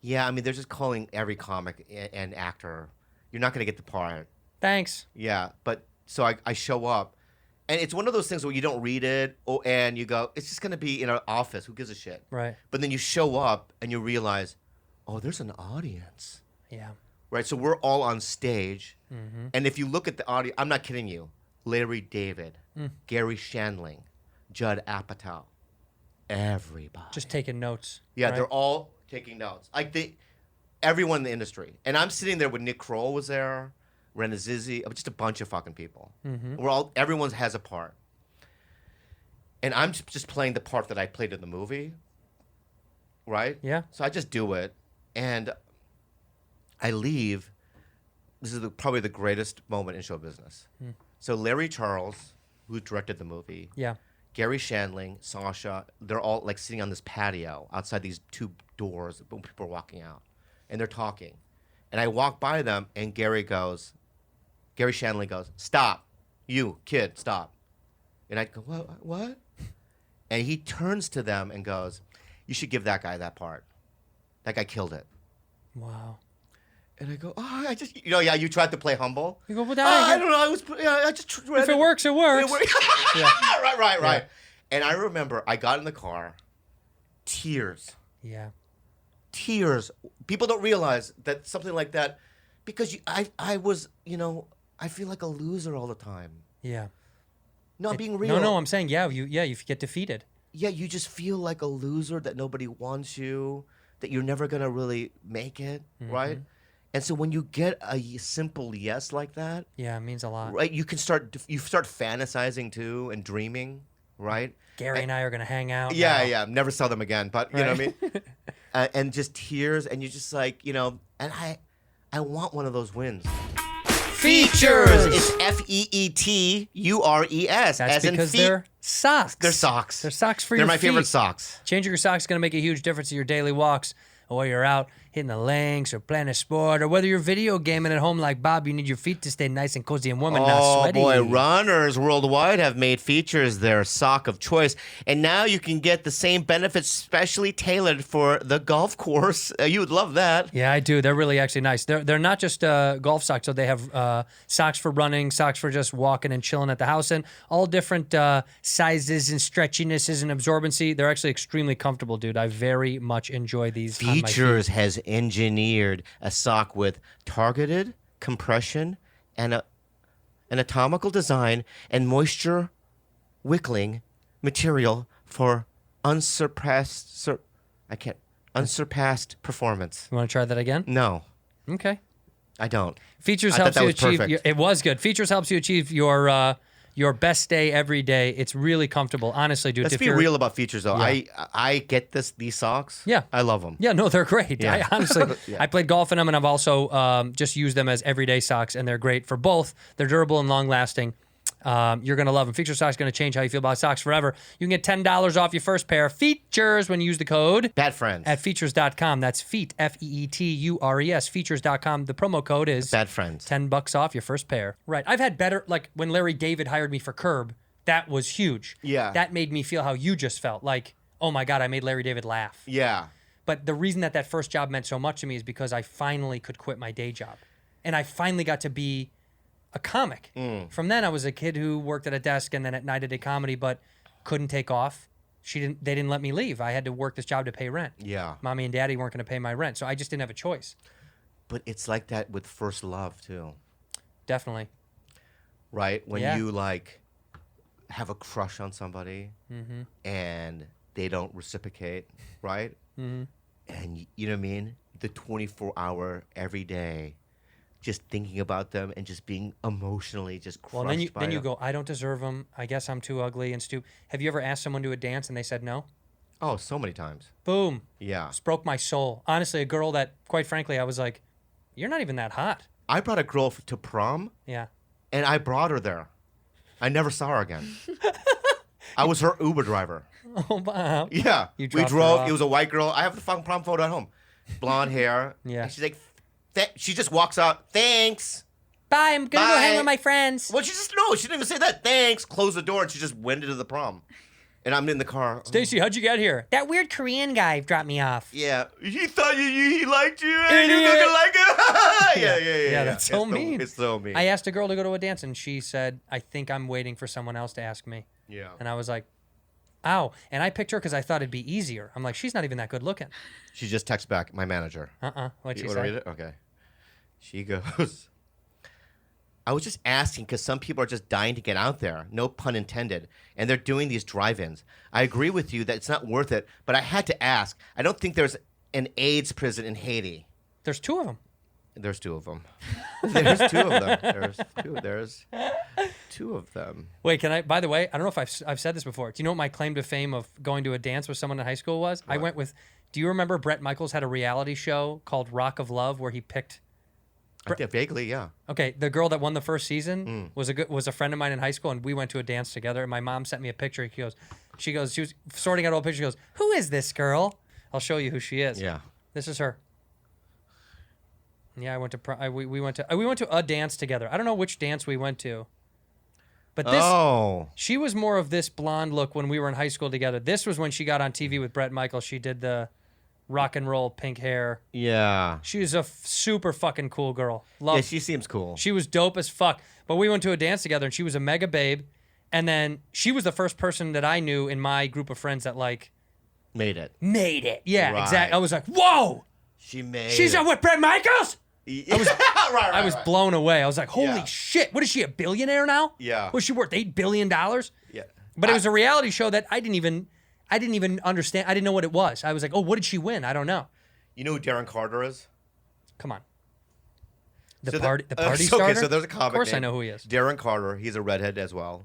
Yeah, I mean, they're just calling every comic and actor. You're not going to get the part. Thanks. Yeah, but so I show up, and it's one of those things where you don't read it, and you go, it's just going to be in our office. Who gives a shit? Right. But then you show up, and you realize, oh, there's an audience. Yeah. Right, so we're all on stage, and if you look at the audience, I'm not kidding you, Larry David, Gary Shandling, Judd Apatow, everybody. Just taking notes. Yeah, right? they're all taking notes. Like everyone in the industry. And I'm sitting there with Nick Kroll was there, Rena Zizzi, just a bunch of fucking people. Everyone has a part. And I'm just playing the part that I played in the movie, right? Yeah. So I just do it, and I leave. This is probably the greatest moment in show business. So Larry Charles, who directed the movie, Yeah. Gary Shandling, Sasha, they're all like sitting on this patio outside these two doors. People are walking out, and they're talking. And I walk by them, and Gary Shandling goes, "Stop, you kid, stop." And I go, "What?" And he turns to them and goes, "You should give that guy that part. That guy killed it." Wow. And I go, "Oh, I just, you tried to play humble." You go, well, I don't know. I just tried. If it works, it works. Yeah. Right. And I remember I got in the car, tears. Yeah. Tears. People don't realize that something like that, because I was, I feel like a loser all the time. Yeah. No, I'm being real. No, I'm saying, you get defeated. Yeah, you just feel like a loser, that nobody wants you, that you're never going to really make it, right? And so when you get a simple yes like that, Yeah, it means a lot. right, you start fantasizing too and dreaming, right? Gary and I are going to hang out. Yeah, now. yeah, never saw them again, but you know what I mean? And just tears, and you just like, and I want one of those wins. Feetures! It's Feetures, That's as in because feet. they're socks. They're socks. They're socks for They're your my feet. favorite socks. Changing your socks is going to make a huge difference in your daily walks, or whether you're out hitting the links or playing a sport, or whether you're video gaming at home like Bob, you need your feet to stay nice and cozy and warm and not Oh sweaty. boy, runners worldwide have made Feetures their sock of choice, and now you can get the same benefits specially tailored for the golf course. You would love that. Yeah, I do. They're really actually nice. They're not just golf socks. So they have socks for running, socks for just walking and chilling at the house, and all different sizes and stretchinesses and absorbency. They're actually extremely comfortable, dude. I very much enjoy these. on my feet. Feetures has engineered a sock with targeted compression and an anatomical design and moisture wickling material for unsurpassed performance. You want to try that again? No, Okay. I don't. Features I thought helps that you was achieve. perfect. It was good. Features helps you achieve your best day every day. It's really comfortable, honestly, dude. Let's if be you're- real about Feetures, though. Yeah. I get these socks. Yeah. I love them. Yeah, no, they're great. Yeah. I honestly, I played golf in them, and I've also just used them as everyday socks, and they're great for both. They're durable and long lasting. You're going to love them. Feature socks going to change how you feel about socks forever. You can get $10 off your first pair of Feetures when you use the code Bad friends. at feetures.com. That's feet, Feetures, feetures.com. The promo code is Bad friends. $10 off your first pair. Right. I've had better, like when Larry David hired me for Curb, that was huge. Yeah. That made me feel how you just felt. Like, oh my God, I made Larry David laugh. Yeah. But the reason that first job meant so much to me is because I finally could quit my day job. And I finally got to be a comic. From then, I was a kid who worked at a desk and then at night I did comedy, but couldn't take off. They didn't let me leave. I had to work this job to pay rent. Yeah. Mommy and Daddy weren't going to pay my rent, so I just didn't have a choice. But it's like that with first love, too. Definitely. Right? When Yeah. you, like, have a crush on somebody and they don't reciprocate, right? And you know what I mean? The 24-hour every day, just thinking about them and just being emotionally just crushed Well, by then you them. go, I don't deserve them. I guess I'm too ugly and stupid. Have you ever asked someone to a dance and they said no? Oh, so many times. Boom. Yeah. Just broke my soul. Honestly, a girl that, quite frankly, I was like, you're not even that hot. I brought a girl to prom, Yeah. and I brought her there. I never saw her again. I was her Uber driver. Oh, wow. Yeah. You We dropped her drove. off. It was a white girl. I have the fucking prom photo at home. Blonde hair. Yeah. And she's like, she just walks out. Thanks. Bye, I'm gonna go Bye. hang with my friends. Well, she didn't even say that. Thanks. Closed the door and she just went into the prom. And I'm in the car. Stacy, how'd you get here? That weird Korean guy dropped me off. Yeah. He thought he liked you and you gonna like it. Yeah. That's so mean. It's so mean. I asked a girl to go to a dance, and she said, I think I'm waiting for someone else to ask me. Yeah. And I was like, ow. And I picked her because I thought it'd be easier. I'm like, she's not even that good looking. She just texts back, my manager. What'd she You wanna say? read it? Okay. She goes, I was just asking because some people are just dying to get out there, no pun intended, and they're doing these drive-ins. I agree with you that it's not worth it, but I had to ask. I don't think there's an AIDS prison in Haiti. There's two of them. There's two of them. There's two of them. There's two of them. Wait, can I? By the way, I don't know if I've said this before. Do you know what my claim to fame of going to a dance with someone in high school was? I went with. Do you remember Bret Michaels had a reality show called Rock of Love where he picked? Vaguely, yeah. Okay, the girl that won the first season was a friend of mine in high school, and we went to a dance together. And my mom sent me a picture. She was sorting out old pictures. She goes, "Who is this girl?" I'll show you who she is. Yeah. This is her. Yeah, I went to we went to a dance together. I don't know which dance we went to. But this she was more of this blonde look when we were in high school together. This was when she got on TV with Bret Michaels. She did the rock and roll pink hair. Yeah. She was a super fucking cool girl. Yeah, she seems cool. She was dope as fuck. But we went to a dance together and she was a mega babe. And then she was the first person that I knew in my group of friends that like made it. Yeah, Right. exactly. I was like, whoa! She's it. on with Bret Michaels? I was right. blown away. I was like, holy Yeah. shit, what is she, a billionaire now? Yeah. Was she worth $8 billion? Yeah. But it was a reality show that I didn't even understand. I didn't know what it was. I was like, oh, what did she win? I don't know. You know who Darren Carter is? Come on. The So party okay, starter? so there's a comic. Of course I named know who he is. Darren Carter. He's a redhead as well.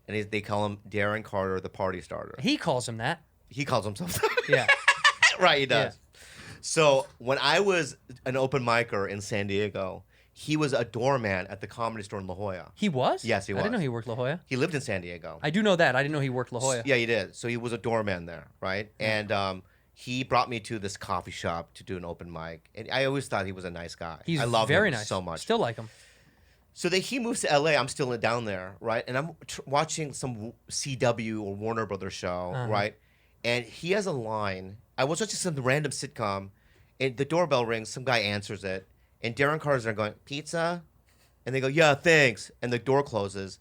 And they call him Darren Carter, the party starter. He calls him that. He calls himself that. Yeah. Right, he does. So when I was an open micer in San Diego, he was a doorman at the Comedy Store in La Jolla. He was? Yes, he was. I didn't know he worked La Jolla. He lived in San Diego. I do know that. I didn't know he worked La Jolla. Yeah, he did. So he was a doorman there, right? And he brought me to this coffee shop to do an open mic. And I always thought he was a nice guy. He's I love very him nice. so much. Still like him. So he moves to LA. I'm still down there, right? And I'm watching some CW or Warner Brothers show, right? And he has a line. I was watching some random sitcom, and the doorbell rings. Some guy answers it, and Darren Carter's there going, "Pizza?" And they go, "Yeah, thanks." And the door closes.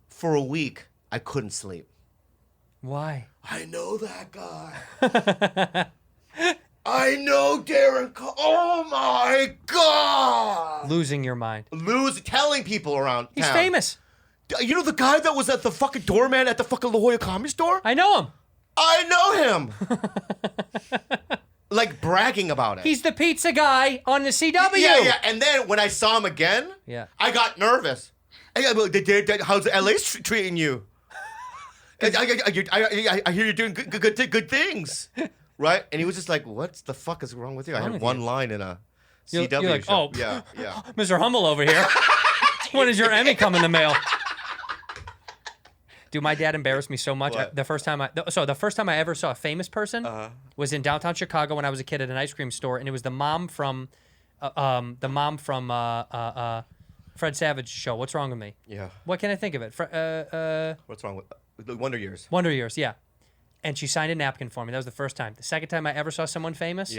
For a week, I couldn't sleep. Why? I know that guy. I know Darren Carter. Oh my God! Losing your mind. Telling people around He's town. famous. You know the guy that was at the fucking doorman at the fucking La Jolla Comedy Store? I know him. I know him. Like bragging about it. He's the pizza guy on the CW. Yeah. And then when I saw him again, I got nervous. How's LA treating you? I hear you're doing good things, right? And he was just like, "What the fuck is wrong with you?" I had one line in a CW You're like, show. oh, Yeah. Mr. Humble over here. When is your Emmy coming in the mail? Dude, my dad embarrassed me so much. What? The first time I ever saw a famous person was in downtown Chicago when I was a kid at an ice cream store, and it was the mom from Fred Savage's show. What's wrong with me? Yeah. What can I think of it? What's wrong with the Wonder Years? Wonder Years, yeah. And she signed a napkin for me. That was the first time. The second time I ever saw someone famous,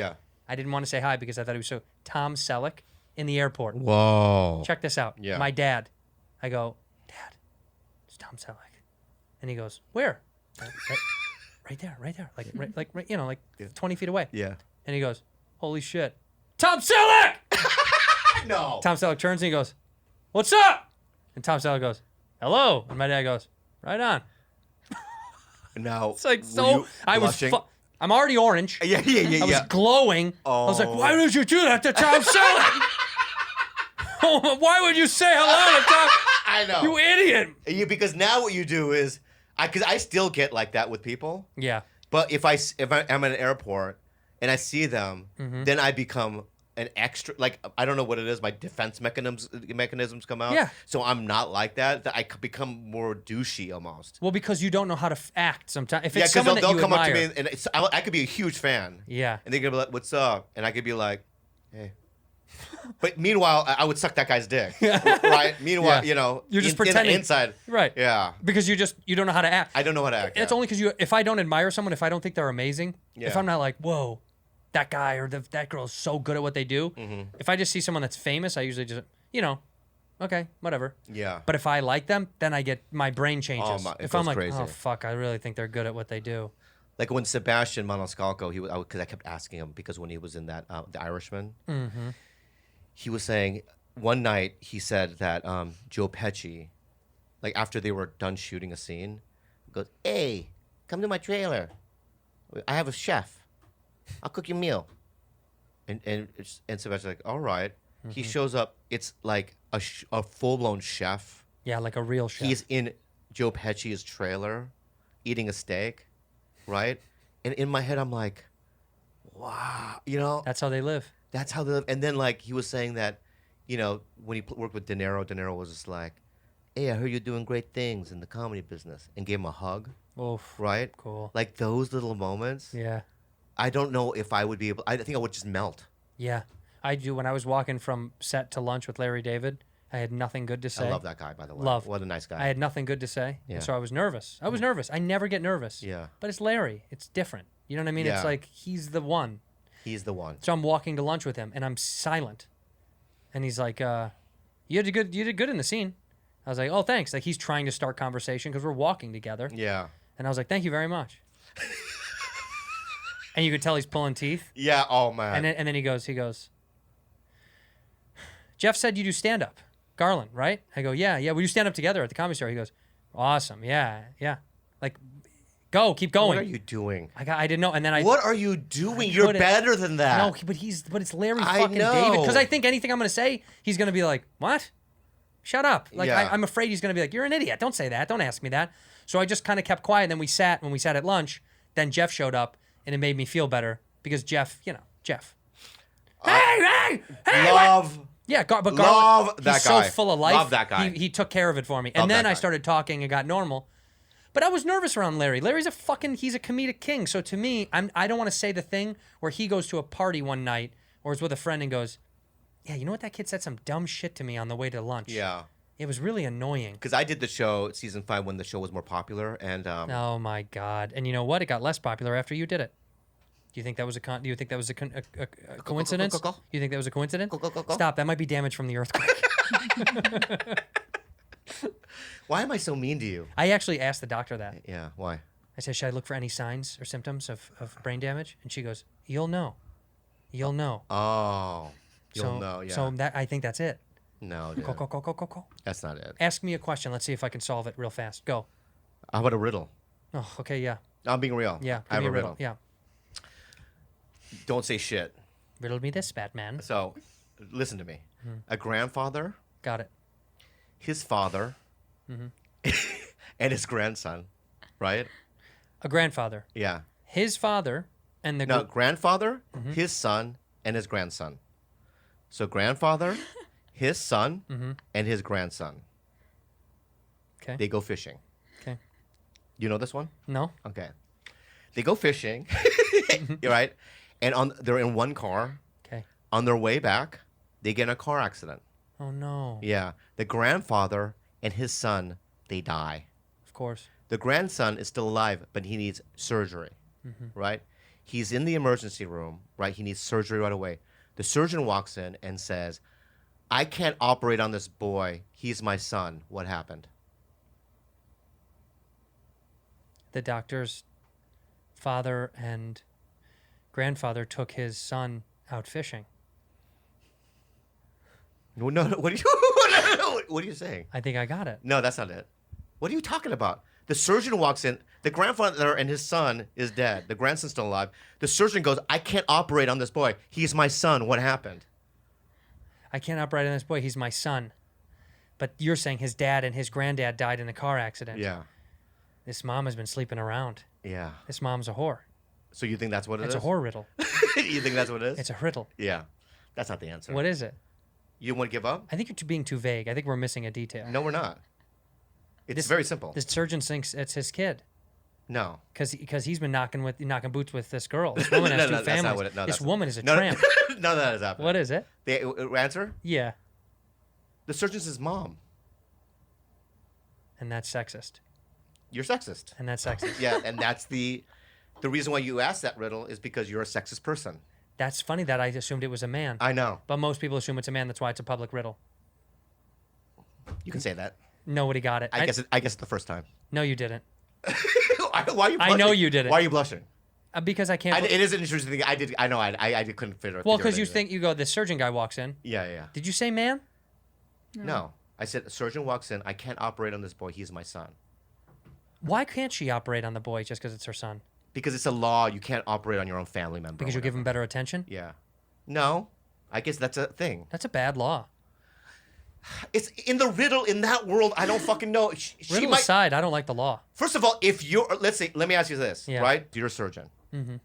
I didn't want to say hi because I thought he was so. Tom Selleck in the airport. Whoa. Check this out. Yeah. My dad. I go, Dad, it's Tom Selleck. And he goes, where? Right there. Like 20 feet away. Yeah. And he goes, holy shit. Tom Selleck! No. Tom Selleck turns and he goes, what's up? And Tom Selleck goes, hello. And my dad goes, right on. Now, It's like, were so, you I was, blushing? I'm already orange. Yeah. I was glowing. I was like, why did you do that to Tom Selleck? Why would you say hello to Tom? I know. You idiot. Because now what you do is, because I still get like that with people. Yeah. But if I'm at an airport and I see them, then I become an extra, like, I don't know what it is. My defense mechanisms come out. Yeah. So I'm not like that. That I could become more douchey almost. Well, because you don't know how to act sometimes. If Yeah, it's because someone that they'll you come admire, up to me and I could be a huge fan. yeah. And they're gonna be like, "What's up?" And I could be like, "Hey." But meanwhile, I would suck that guy's dick, right? Meanwhile, Yeah. you know, You're just in the pretending. inside, Right. Yeah. Because you don't know how to act. I don't know how to act. It's yeah. only because if I don't admire someone, if I don't think they're amazing, if Yeah. I'm not like, whoa, that guy or that girl is so good at what they do. Mm-hmm. If I just see someone that's famous, I usually just, okay, whatever. Yeah. But if I like them, then I get my brain changes. It if I'm goes like, crazy. oh fuck, I really think they're good at what they do. Like when Sebastian Maniscalco, because I kept asking him because when he was in that The Irishman, he was saying one night he said that Joe Pesci, like after they were done shooting a scene, goes, "Hey, come to my trailer. I have a chef. I'll cook you a meal." And Sebastian's like, "All right." He shows up. It's like a full blown chef. Yeah, like a real chef. He's in Joe Pesci's trailer, eating a steak, right? And in my head, I'm like, wow, That's how they live. that's how they live. And then like he was saying that, when he worked with De Niro was just like, "Hey, I heard you're doing great things in the comedy business," and gave him a hug, Oof. right? Cool. Like those little moments. Yeah. I don't know if I would be able. I think I would just melt. Yeah. I do. When I was walking from set to lunch with Larry David, I had nothing good to say. I love that guy, by the way. Love. What a nice guy. I had nothing good to say. Yeah. And so I was nervous. I was nervous. I never get nervous. Yeah. But it's Larry. It's different. You know what I mean? It's Yeah. like he's the one. He's the one. So I'm walking to lunch with him and I'm silent. And he's like, you did good in the scene. I was like, "Oh, thanks." Like he's trying to start conversation because we're walking together. Yeah. And I was like, "Thank you very much." And you could tell he's pulling teeth. Yeah. Oh man. And then he goes, "Jeff said you do stand up, Garland, right?" I go, "Yeah. We do stand up together at the Comedy Store." He goes, "Awesome. Yeah. Like, keep going." What are you doing? I didn't know. And then What are you doing? You're couldn't- better than that. No, but it's Larry I fucking know. David. Because I think anything I'm gonna say, he's gonna be like, "What? Shut up!" Like Yeah. I'm afraid he's gonna be like, "You're an idiot. Don't say that. Don't ask me that." So I just kind of kept quiet. And then when we sat at lunch, then Jeff showed up, and it made me feel better because Jeff. Hey, Love. yeah, but Garland, Love that he's guy. so full of life. Love that guy. He took care of it for me. Love And then that I guy. started talking and got normal. But I was nervous around Larry. Larry's he's a comedic king. So to me, I don't want to say the thing where he goes to a party one night or is with a friend and goes, "Yeah, you know what? That kid said some dumb shit to me on the way to lunch." Yeah. It was really annoying. Because I did the show season 5 when the show was more popular, and Oh my God. And you know what? It got less popular after you did it. Do you think that was a coincidence? You think that was a coincidence? Stop. That might be damage from the earthquake. why am I so mean to you? I actually asked the doctor that. Yeah. Why? I said, "Should I look for any signs or symptoms of brain damage?" And she goes, "You'll know. You'll know." Oh. You'll So, know. Yeah. So I think that's it. No. Dude. Go. That's not it. Ask me a question. Let's see if I can solve it real fast. Go. How about a riddle? Oh, okay, yeah. I'm being real. Yeah, I have give me a riddle. Yeah. Don't say shit. Riddle me this, Batman. So, listen to me. Hmm. A grandfather, Got it. his father, Mm-hmm. and his grandson, right? A grandfather. Yeah. His father and the... No, grandfather, Mm-hmm. his son, and his grandson. So grandfather, his son, Mm-hmm. and his grandson. Okay. They go fishing. Okay. You know this one? No? Okay. They go fishing, right? And they're in one car. Okay. On their way back, they get in a car accident. Oh, no. Yeah. The grandfather and his son, they die. Of course. The grandson is still alive, but he needs surgery, right? He's in the emergency room, right? He needs surgery right away. The surgeon walks in and says, "I can't operate on this boy. He's my son." What happened? The doctor's father and grandfather took his son out fishing. No, what are you what are you saying? I think I got it. No, that's not it. What are you talking about? The surgeon walks in. The grandfather and his son is dead. The grandson's still alive. The surgeon goes, "I can't operate on this boy. He's my son. What happened?" I can't operate on this boy. He's my son. But you're saying his dad and his granddad died in a car accident. Yeah. This mom has been sleeping around. Yeah. This mom's a whore. So you think that's what it is? It's a whore riddle. You think that's what it is? It's a riddle. Yeah. That's not the answer. What is it? You want to give up? I think you're being too vague. I think we're missing a detail. No, we're not. It's very simple. The surgeon thinks it's his kid. No. Because he's been knocking boots with this girl. This woman has two that's not families. what it- no, this that's- woman is a No, tramp. none of that is happening. What is it? The answer? Yeah. The surgeon's his mom. And that's sexist. You're sexist. And that's sexist. Yeah, and that's the reason why you asked that riddle is because you're a sexist person. That's funny that I assumed it was a man. I know. But most people assume it's a man. That's why it's a public riddle. You can say that. Nobody got it. I guess it's the first time. No, you didn't. Why are you blushing? I know you didn't. Why are you blushing? Because I can't. It is an interesting thing. I know. I couldn't figure it. Well, because you go, the surgeon guy walks in. Yeah. Did you say man? No. I said a surgeon walks in. I can't operate on this boy. He's my son. Why can't she operate on the boy just because it's her son? Because it's a law. You can't operate on your own family member. Because you give him better attention? Yeah. No. I guess that's a thing. That's a bad law. It's in the riddle in that world. I don't fucking know. Riddle aside, I don't like the law. First of all, if you're, let me ask you this, right? You're a surgeon,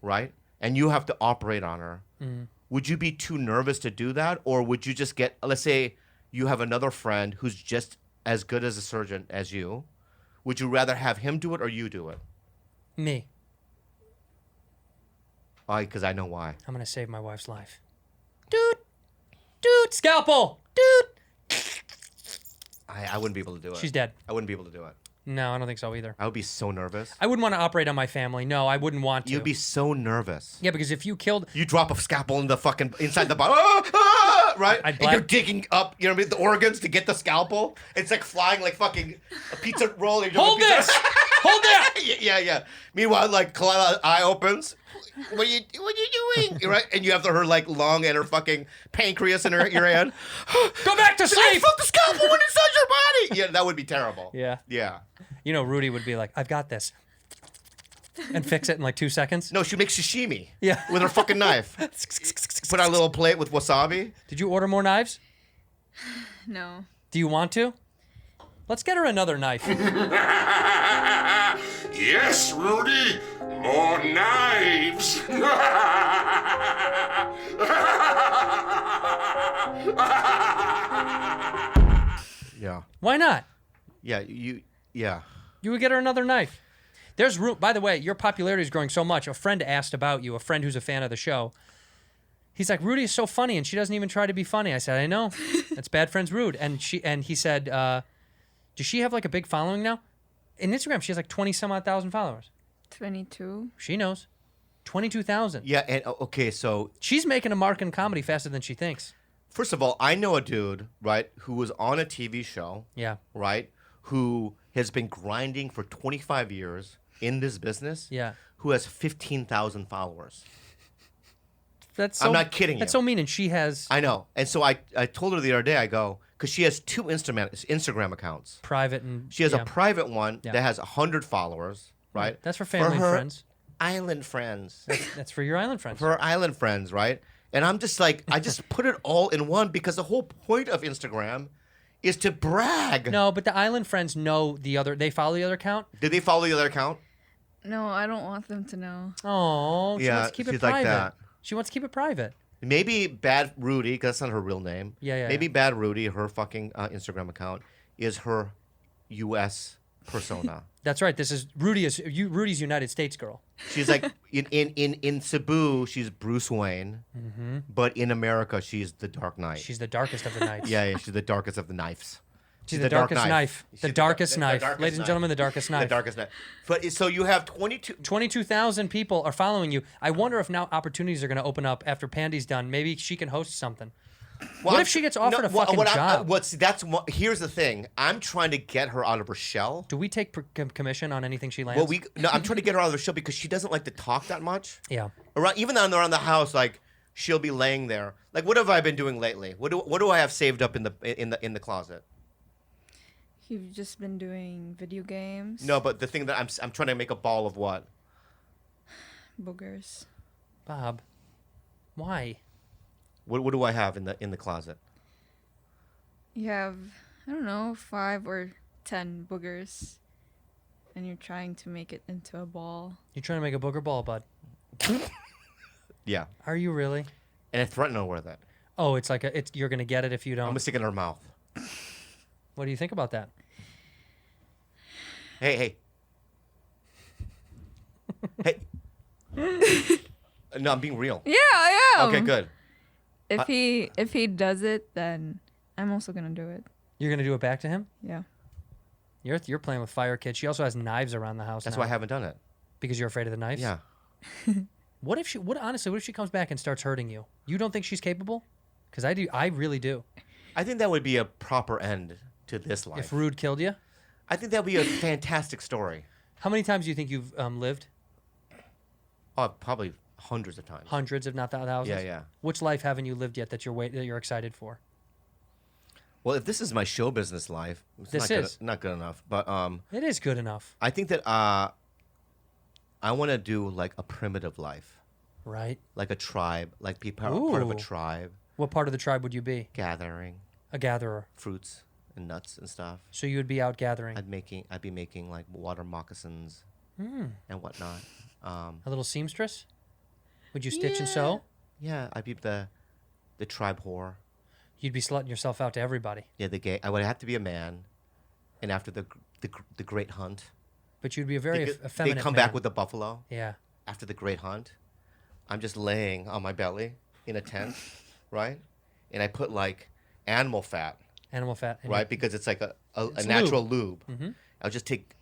right? And you have to operate on her. Would you be too nervous to do that? Or would you just let's say you have another friend who's just as good as a surgeon as you. Would you rather have him do it or you do it? Me. Why? Because I know why. I'm going to save my wife's life. Dude, scalpel! Dude! I wouldn't be able to do it. She's dead. I wouldn't be able to do it. No, I don't think so either. I would be so nervous. I wouldn't want to operate on my family. No, I wouldn't want to. You'd be so nervous. Yeah, because if you killed... You drop a scalpel in the fucking inside the body, right? And you're digging up, you know what I mean, the organs to get the scalpel. It's like flying like fucking a pizza roll. Hold this! Hold that! Yeah. Meanwhile, like Kalila's eye opens. What are you doing? Right? And you have her like lung and her fucking pancreas in your hand. Go back to sleep! I felt the scalpel went inside your body. Yeah, that would be terrible. Yeah. You know, Rudy would be like, I've got this. And fix it in like 2 seconds. No, she makes sashimi. Yeah. With her fucking knife. Put on a little plate with wasabi. Did you order more knives? No. Do you want to? Let's get her another knife. Yes, Rudy. More knives. Yeah. Why not? Yeah, yeah. You would get her another knife. There's room. By the way, your popularity is growing so much. A friend asked about you, a friend who's a fan of the show. He's like, Rudy is so funny, and she doesn't even try to be funny. I said, I know. That's bad friends rude. And he said, does she have like a big following now? In Instagram, she has like 20-some-odd thousand followers. 22. She knows. 22,000. Yeah, and okay, so she's making a mark in comedy faster than she thinks. First of all, I know a dude, right, who was on a TV show. Yeah. Right, who has been grinding for 25 years in this business. Yeah. Who has 15,000 followers. I'm not kidding you. That's so mean, and she has... I know. And so I told her the other day, I go, because she has two Instagram accounts. Private and... She has a private one Yeah. that has 100 followers, right? That's for family and her friends. Island friends. That's for your island friends. For her island friends, right? And I'm just like, I just put it all in one because the whole point of Instagram is to brag. No, but the island friends know the other... They follow the other account? Did they follow the other account? No, I don't want them to know. Oh, she Yeah, wants to keep it she's like private. that. She wants to keep it private. Maybe Bad Rudy, because that's not her real name. Yeah. Maybe Bad Rudy, her fucking Instagram account, is her U.S. persona. That's right. This is Rudy's United States girl. She's like in Cebu, she's Bruce Wayne, but in America, she's the Dark Knight. She's the darkest of the knights. Yeah, she's the darkest of the knives. She's the darkest knife. She's The darkest knife. darkest Ladies and knife. gentlemen, the darkest knife. The darkest knife. But so you have 22,000 people are following you. I wonder if now opportunities are going to open up after Pandy's done. Maybe she can host something. What if she gets offered a fucking job? Here's the thing. I'm trying to get her out of her shell. Do we take commission on anything she lands? I'm trying to get her out of her shell because she doesn't like to talk that much. Yeah. Even around the house, like she'll be laying there. Like, what have I been doing lately? What do I have saved up in the closet? You've just been doing video games. No, but the thing that I'm trying to make a ball of what? Boogers. Bob, why? What do I have in the closet? You have, I don't know, 5 or 10 boogers. And you're trying to make it into a ball. You're trying to make a booger ball, bud. Yeah. Are you really? And I threatened her with it. Oh, it's like you're gonna get it if you I'm don't. gonna stick it in her mouth. What do you think about that? Hey. Hey. No, I'm being real. Yeah, I am. Okay, good. If he does it, then I'm also gonna do it. You're gonna do it back to him? Yeah. You're playing with fire, kid. She also has knives around the house. That's now. why I haven't done it. Because you're afraid of the knives. Yeah. Honestly, what if she comes back and starts hurting you? You don't think she's capable? Because I do. I really do. I think that would be a proper end to this life. If Rude killed you, I think that would be a fantastic story. how many times do you think you've lived? Oh, probably hundreds of times. Hundreds, if not thousands. Yeah. Which life haven't you lived yet that you're excited for? Well, if this is my show business life, it's not good enough. But It is good enough, I think that I want to do like a primitive life, right? like a tribe, like be part of a Ooh. tribe, What part of the tribe would you be? gathering A gatherer. fruits and nuts and stuff. So you would be out gathering. I'd be making like water moccasins and whatnot. A little seamstress? Would you stitch and sew? Yeah, I'd be the tribe whore. You'd be slutting yourself out to everybody. Yeah, the gay. I would have to be a man, and after the great hunt, But you'd be a very effeminate they come man. back with the buffalo. Yeah. After the great hunt, I'm just laying on my belly in a tent, right? And I put like animal fat, Animal fat. and right? Because it's like a It's natural lube. Mm-hmm. I'll just take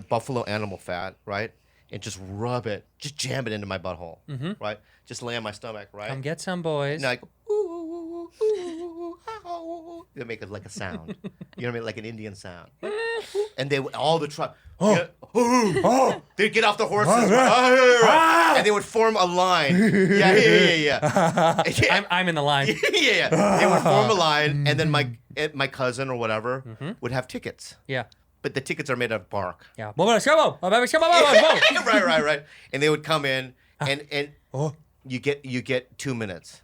buffalo animal fat, right? And just rub it, just jam it into my butthole, right? Just lay on my stomach, right? Come get some, boys. And I go, ooh, ooh, ooh, ow. They make it like a sound. You know what I mean? Like an Indian sound. And they would, all the tribe, they'd get off the horses, and they would form a line. Yeah. I'm in the line. yeah. They would form a line, and then my cousin or whatever would have tickets. Yeah. But the tickets are made of bark. Yeah. Right. And they would come in, and you get 2 minutes.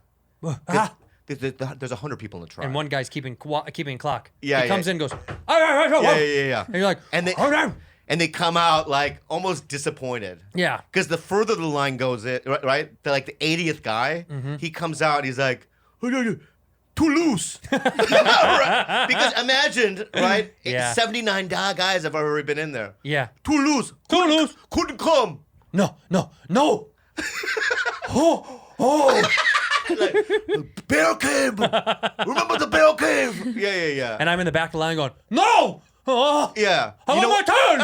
There's 100 people in the tribe. And one guy's keeping clock. Yeah, He comes in and goes, Yeah. And you're like, And they come out like almost disappointed. Yeah. Because the further the line goes, right? Like the 80th guy, he comes out. He's like, too loose. Right? Because imagine, right? Yeah. 79 guys have already been in there. Yeah. Too loose. Couldn't come. No. Like, bear cave. Remember the bear cave? Yeah. And I'm in the back of the line going, no. Yeah. I want my turn.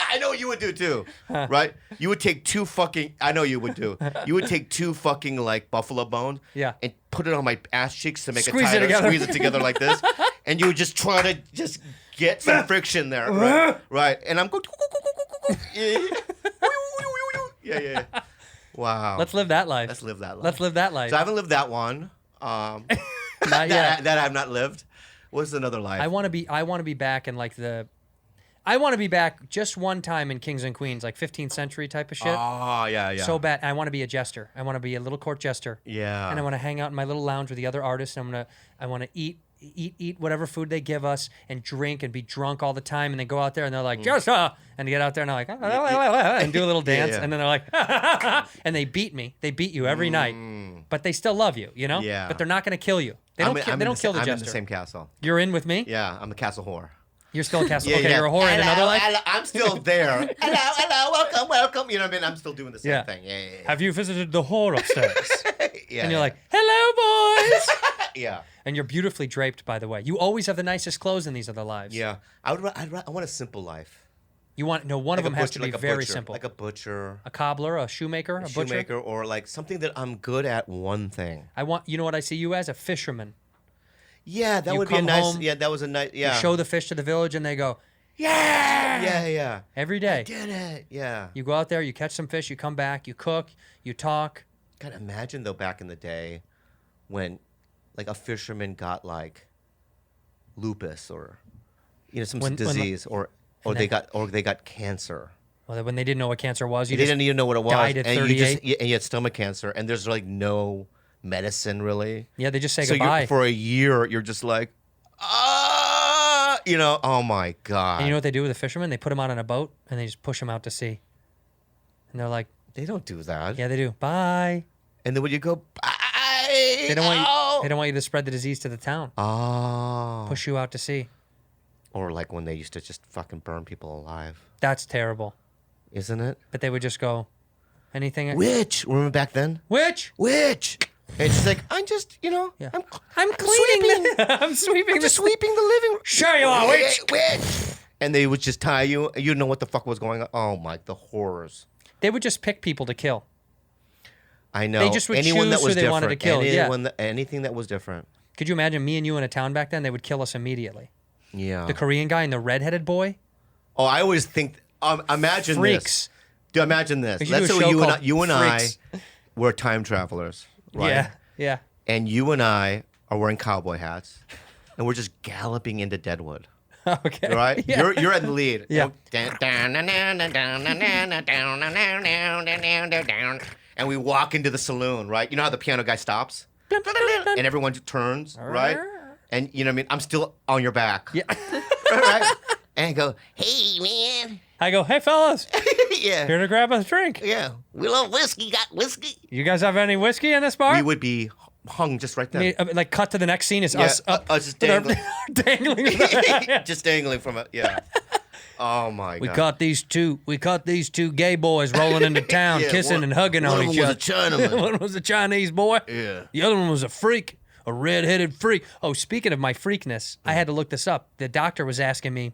I know you would do too, right? You would take two fucking like buffalo bones, and put it on my ass cheeks to make Squeeze it it tighter, together. squeeze it together like this, and you would just try to just get some friction there, right? And I'm going, yeah. Wow. Let's live that life. Let's live that life. Let's live that life. So I haven't lived that one. Not yet. That I've not lived. What's another life? I want to be back in I want to be back just one time in Kings and Queens, like 15th century type of shit. Oh, yeah. So bad. I want to be a jester. I want to be a little court jester. Yeah. And I want to hang out in my little lounge with the other artists. And I want to eat whatever food they give us and drink and be drunk all the time. And they go out there and they're like, jester! And they get out there and they're like, and do a little dance. Yeah. And then they're like, and they beat me. They beat you every night. But they still love you, you know? Yeah. But they're not going to kill you. They don't kill the jester. I'm in the same castle. You're in with me? Yeah, I'm a castle whore. You're still a castle. Okay, you're a whore in another life? I'm still there. hello, welcome. You know what I mean? I'm still doing the same thing. Yeah. Have you visited the whore upstairs? Yeah. And you're like, hello, boys. Yeah. And you're beautifully draped, by the way. You always have the nicest clothes in these other lives. Yeah. I want a simple life. You want one of them has to be very simple. Like a butcher. A cobbler, a shoemaker, a butcher. Shoemaker, or like something that I'm good at one thing. You know what I see you as? A fisherman. Yeah, that You would be a come nice. home, Yeah, that was a nice. Yeah. You show the fish to the village and they go, yeah. Yeah. Every day. I did it. Yeah. You go out there, you catch some fish, you come back, you cook, you talk. God, imagine though back in the day when like a fisherman got like lupus or some disease or they got cancer. Well, when they didn't know what cancer was, they didn't even know what it was. Died at 38. And you had stomach cancer and there's like no medicine really. Yeah, they just say goodbye. For a year you're just like oh my God. And you know what they do with the fishermen? They put them out on a boat and they just push them out to sea. And they're like, they don't do that. yeah, they do. Bye. And then when you go, bye. They don't want you. no. They don't want you to spread the disease to the town. Oh. Push you out to sea. Or like when they used to just fucking burn people alive. That's terrible. Isn't it? But they would just go, anything. Witch. Remember back then? Witch. Witch. And she's like, I'm just, Yeah. I'm cleaning. sweeping. I'm sweeping. I'm just sweeping the living room. Sure you are, witch. Witch. And they would just tie you. You didn't know what the fuck was going on. Oh my, the horrors. They would just pick people to kill. I know. They just would Anyone choose that was who they wanted to kill. Anything that was different. Could you imagine me and you in a town back then? They would kill us immediately. Yeah. The Korean guy and the redheaded boy. Oh, I always think. Imagine Freaks. this. Dude, imagine this. We should Let's do a say show you called and I Freaks. were time travelers, right? Yeah. Yeah. And you and I are wearing cowboy hats, and we're just galloping into Deadwood. Okay. Right? Yeah. You're in the lead. Yeah. And we walk into the saloon, right? You know how the piano guy stops? And everyone turns, right? And you know what I mean? I'm still on your back. Yeah. Right? And I go, hey, man. I go, hey, fellas, Yeah. here to grab a drink. Yeah. We love whiskey. Got whiskey? You guys have any whiskey in this bar? We would be hung just right there. Like, cut to the next scene is Yeah, us up. us just with our- dangling. dangling. Just dangling from it. Yeah. Oh, my We God. caught these two gay boys rolling into town, Yeah, kissing one- and hugging on one of each them other. was a Chinaman. One was a Chinese boy. Yeah. The other one was a freak, a red-headed freak. Oh, speaking of my freakness, I had to look this up. The doctor was asking me,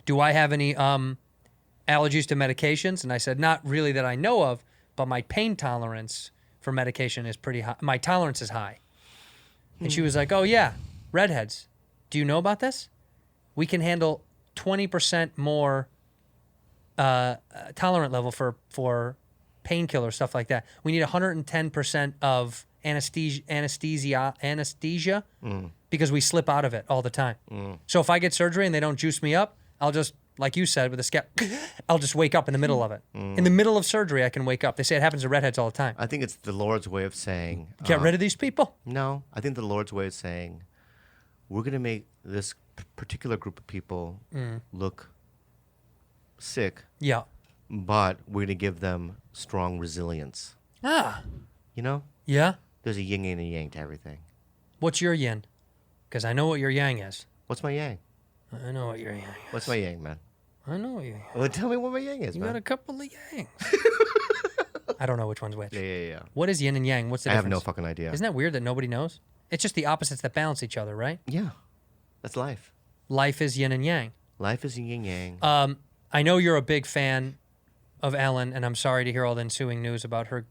do I have any allergies to medications? And I said, not really that I know of, but my pain tolerance for medication is pretty high. My tolerance is high. And she was like, oh, yeah, redheads. Do you know about this? We can handle 20% more tolerant level for painkillers, stuff like that. We need 110% of anesthesia because we slip out of it all the time. So if I get surgery and they don't juice me up, I'll just, like you said, with a scalp, I'll just wake up in the middle of it. In the middle of surgery, I can wake up. They say it happens to redheads all the time. I think it's the Lord's way of saying. Get rid of these people. No, I think the Lord's way of saying, we're going to make this particular group of people look sick, Yeah. but we're going to give them strong resilience. Ah. You know? Yeah? There's a yin and a yang to everything. What's your yin? Because I know what your yang is. What's my yang? I know what your yang is. What's my yang, man? I know what your yang is. Well, tell me what my yang is, You man. got a couple of yangs. I don't know which one's which. Yeah. What is yin and yang? What's the I have difference? no fucking idea. Isn't that weird that nobody knows? It's just the opposites that balance each other, right? Yeah. That's life. Life is yin and yang. Life is yin and yang. I know you're a big fan of Ellen, and I'm sorry to hear all the ensuing news about her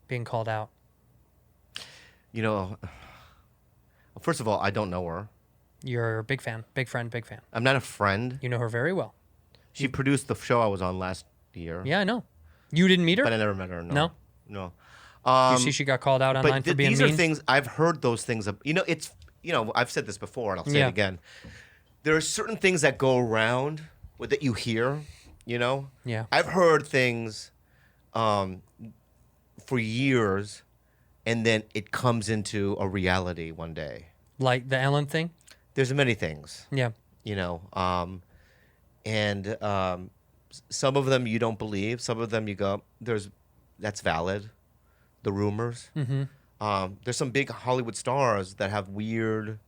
being called out. You know, first of all, I don't know her. You're a big fan, big friend, big fan. I'm not a friend. You know her very well. She produced the show I was on last year. Yeah, I know. You didn't meet her? But I never met her. No? No. You see she got called out online But for being these mean? are things I've heard. Those things. You know, it's I've said this before, and I'll say Yeah. it again. There are certain things that go around that you hear. You know. Yeah. I've heard things for years, and then it comes into a reality one day. Like the Ellen thing? There's many things. Yeah. You know, and some of them you don't believe. Some of them you go, that's valid. The rumors. Mm-hmm. There's some big Hollywood stars that have weird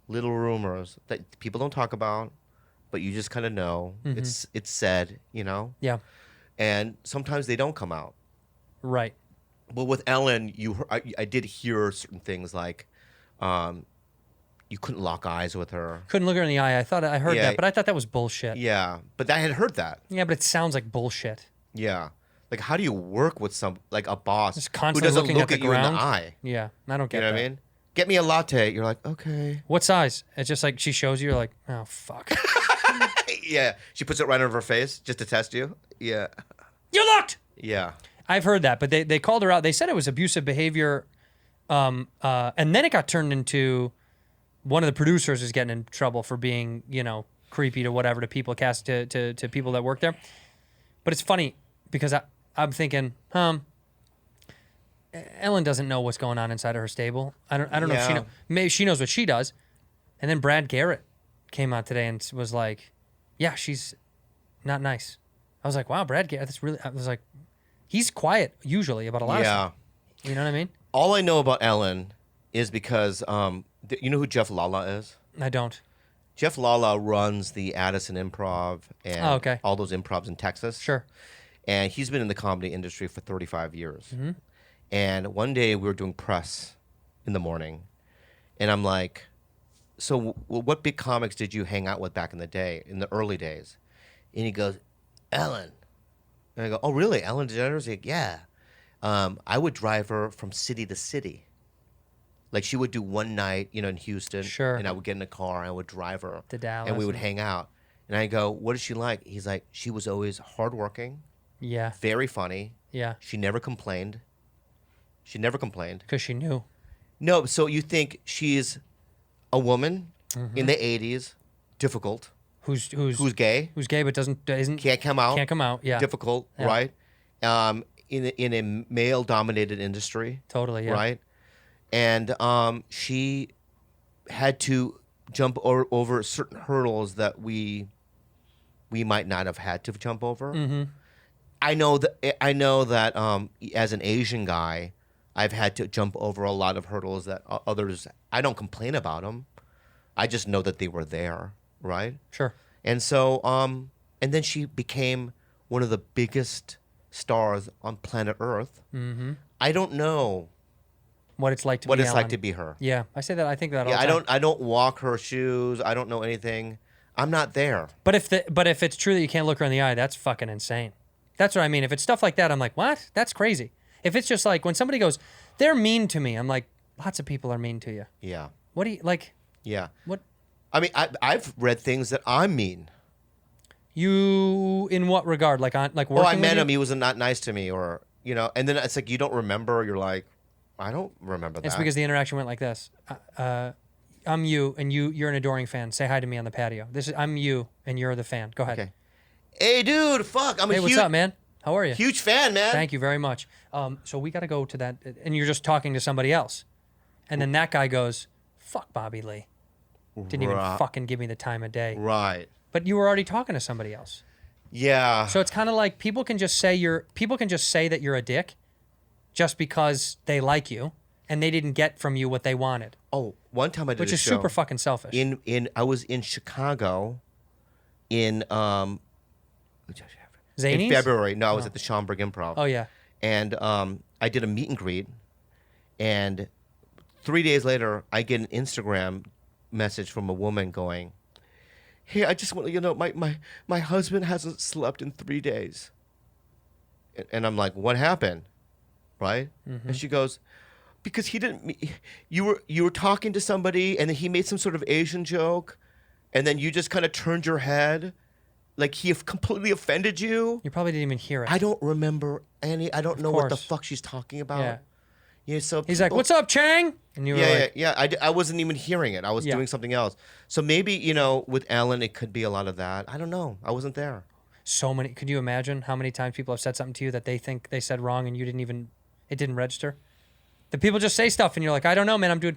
little rumors that people don't talk about, but you just kind of know. Mm-hmm. It's said, you know. Yeah. And sometimes they don't come out. Right. But with Ellen, I did hear certain things like, you couldn't lock eyes with her. Couldn't look her in the eye. I heard Yeah. that, but I thought that was bullshit. Yeah, but I had heard that. Yeah, but it sounds like bullshit. Yeah. Like, how do you work with a boss Just who constantly doesn't looking look at at the you in ground? the eye? Yeah, I don't get You know that. what I mean? Get me a latte. You're like, okay. What size? It's just like she shows you, you're like, oh, fuck. Yeah. She puts it right over her face just to test you. Yeah. You looked! Yeah. I've heard that, but they called her out. They said it was abusive behavior, and then it got turned into one of the producers is getting in trouble for being, creepy to whatever to people to people that work there. But it's funny because I'm thinking, Ellen doesn't know what's going on inside of her stable. I don't know if she Yeah. knows. Maybe she knows what she does. And then Brad Garrett came out today and was like, yeah, she's not nice. I was like, wow, Brad Garrett, that's really, I was like, he's quiet usually about a lot of stuff. You know what I mean? All I know about Ellen is because you know who Jeff Lala is? I don't. Jeff Lala runs the Addison Improv and okay. all those improvs in Texas. Sure. And he's been in the comedy industry for 35 years. Mm-hmm. And one day we were doing press in the morning, and I'm like, so what big comics did you hang out with back in the day, in the early days? And he goes, Ellen. And I go, oh, really? Ellen DeGeneres? He's like, yeah. I would drive her from city to city. Like she would do one night, in Houston. Sure. And I would get in a car and I would drive her. To Dallas. And we would hang out. And I go, what is she like? He's like, she was always hardworking. Yeah. Very funny. Yeah. She never complained. Because she knew. No, so you think she's a woman in the 80s, difficult. Who's gay? Who's gay but isn't Can't come out. Can't come out. Yeah. Difficult, Yeah. right? In a male-dominated industry. Totally. Yeah. Right? And she had to jump over certain hurdles that we might not have had to jump over. Mm-hmm. I know that as an Asian guy, I've had to jump over a lot of hurdles that others. I don't complain about them. I just know that they were there, right? Sure. And so, and then she became one of the biggest stars on planet Earth. Mm-hmm. I don't know what it's like to what be it's Ellen. like to be her. Yeah, I say that. I think that. All Yeah, the time. I don't walk her shoes. I don't know anything. I'm not there. But if it's true that you can't look her in the eye, that's fucking insane. That's what I mean. If it's stuff like that, I'm like, what? That's crazy. If it's just like when somebody goes, they're mean to me, I'm like, lots of people are mean to you. Yeah. What do you like? Yeah. What? I mean, I've read things that I'm mean. You in what regard? Like working? Oh, I with met you? him. He was not nice to me, or and then it's like you don't remember. You're like, I don't remember that. It's because the interaction went like this. I'm you, and you're an adoring fan. Say hi to me on the patio. I'm you, and you're the fan. Go ahead. Okay. Hey, dude, fuck. I'm a Hey, huge, what's up, man? How are you? huge fan, man. Thank you very much. So we got to go to that, and you're just talking to somebody else, and then that guy goes, "Fuck Bobby Lee." Didn't even Right. fucking give me the time of day. Right. But you were already talking to somebody else. Yeah. So it's kind of like people can just say that you're a dick, just because they like you, and they didn't get from you what they wanted. Oh, one time I did Which a is show super fucking selfish. I was in Chicago, in Zanies? in February. No, I was at the Schaumburg Improv. Oh yeah. And I did a meet and greet, and 3 days later, I get an Instagram message from a woman going, "Hey, I just want to, my husband hasn't slept in 3 days." And I'm like, "What happened?" Right? Mm-hmm. And she goes, "Because he didn't. You were talking to somebody, and then he made some sort of Asian joke, and then you just kind of turned your head, like he completely offended you." You probably didn't even hear it. I don't remember any. I don't know what the course. fuck she's talking about. Yeah. Yeah. So He's like, "What's up, Chang?" And you were like, Yeah. I wasn't even hearing it. I was Yeah. doing something else. So maybe with Ellen, it could be a lot of that. I don't know. I wasn't there. so many. Could you imagine how many times people have said something to you that they think they said wrong and it didn't register? The people just say stuff and you're like, I don't know, man. I'm doing,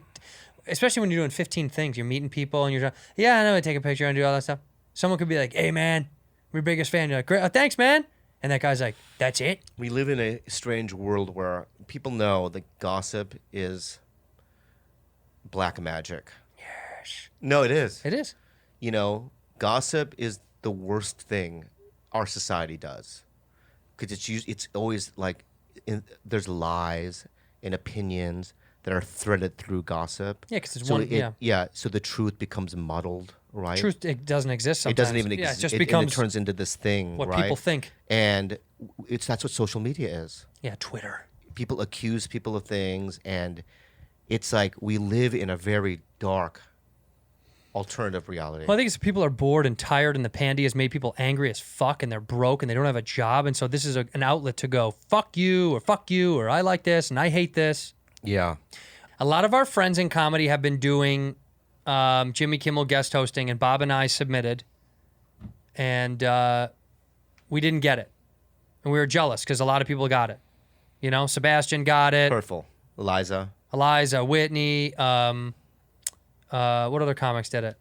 especially when you're doing 15 things. You're meeting people and you're yeah, I know. I take a picture and do all that stuff. Someone could be like, "Hey, man, we're your biggest fan." You're like, "Great, thanks, man." And that guy's like, "That's it." We live in a strange world where people know that gossip is black magic. Yes. No, it is. It is. Gossip is the worst thing our society does, because it's always like there's lies and opinions that are threaded through gossip. Yeah, because it's So one. Yeah. So the truth becomes muddled, right? Truth, it doesn't exist sometimes. It doesn't even Yeah, exist. it just and becomes it turns into this thing, what right? people think. And that's what social media is. Yeah, Twitter. People accuse people of things, and it's like we live in a very dark alternative reality. Well, I think it's people are bored and tired, and the pandy has made people angry as fuck, and they're broke, and they don't have a job, and so this is an outlet to go, fuck you, or I like this, and I hate this. Yeah. A lot of our friends in comedy have been doing Jimmy Kimmel guest hosting, and Bob and I submitted, and we didn't get it. And we were jealous because a lot of people got it. Sebastian got it. Hurtful. Eliza, Whitney, what other comics did it?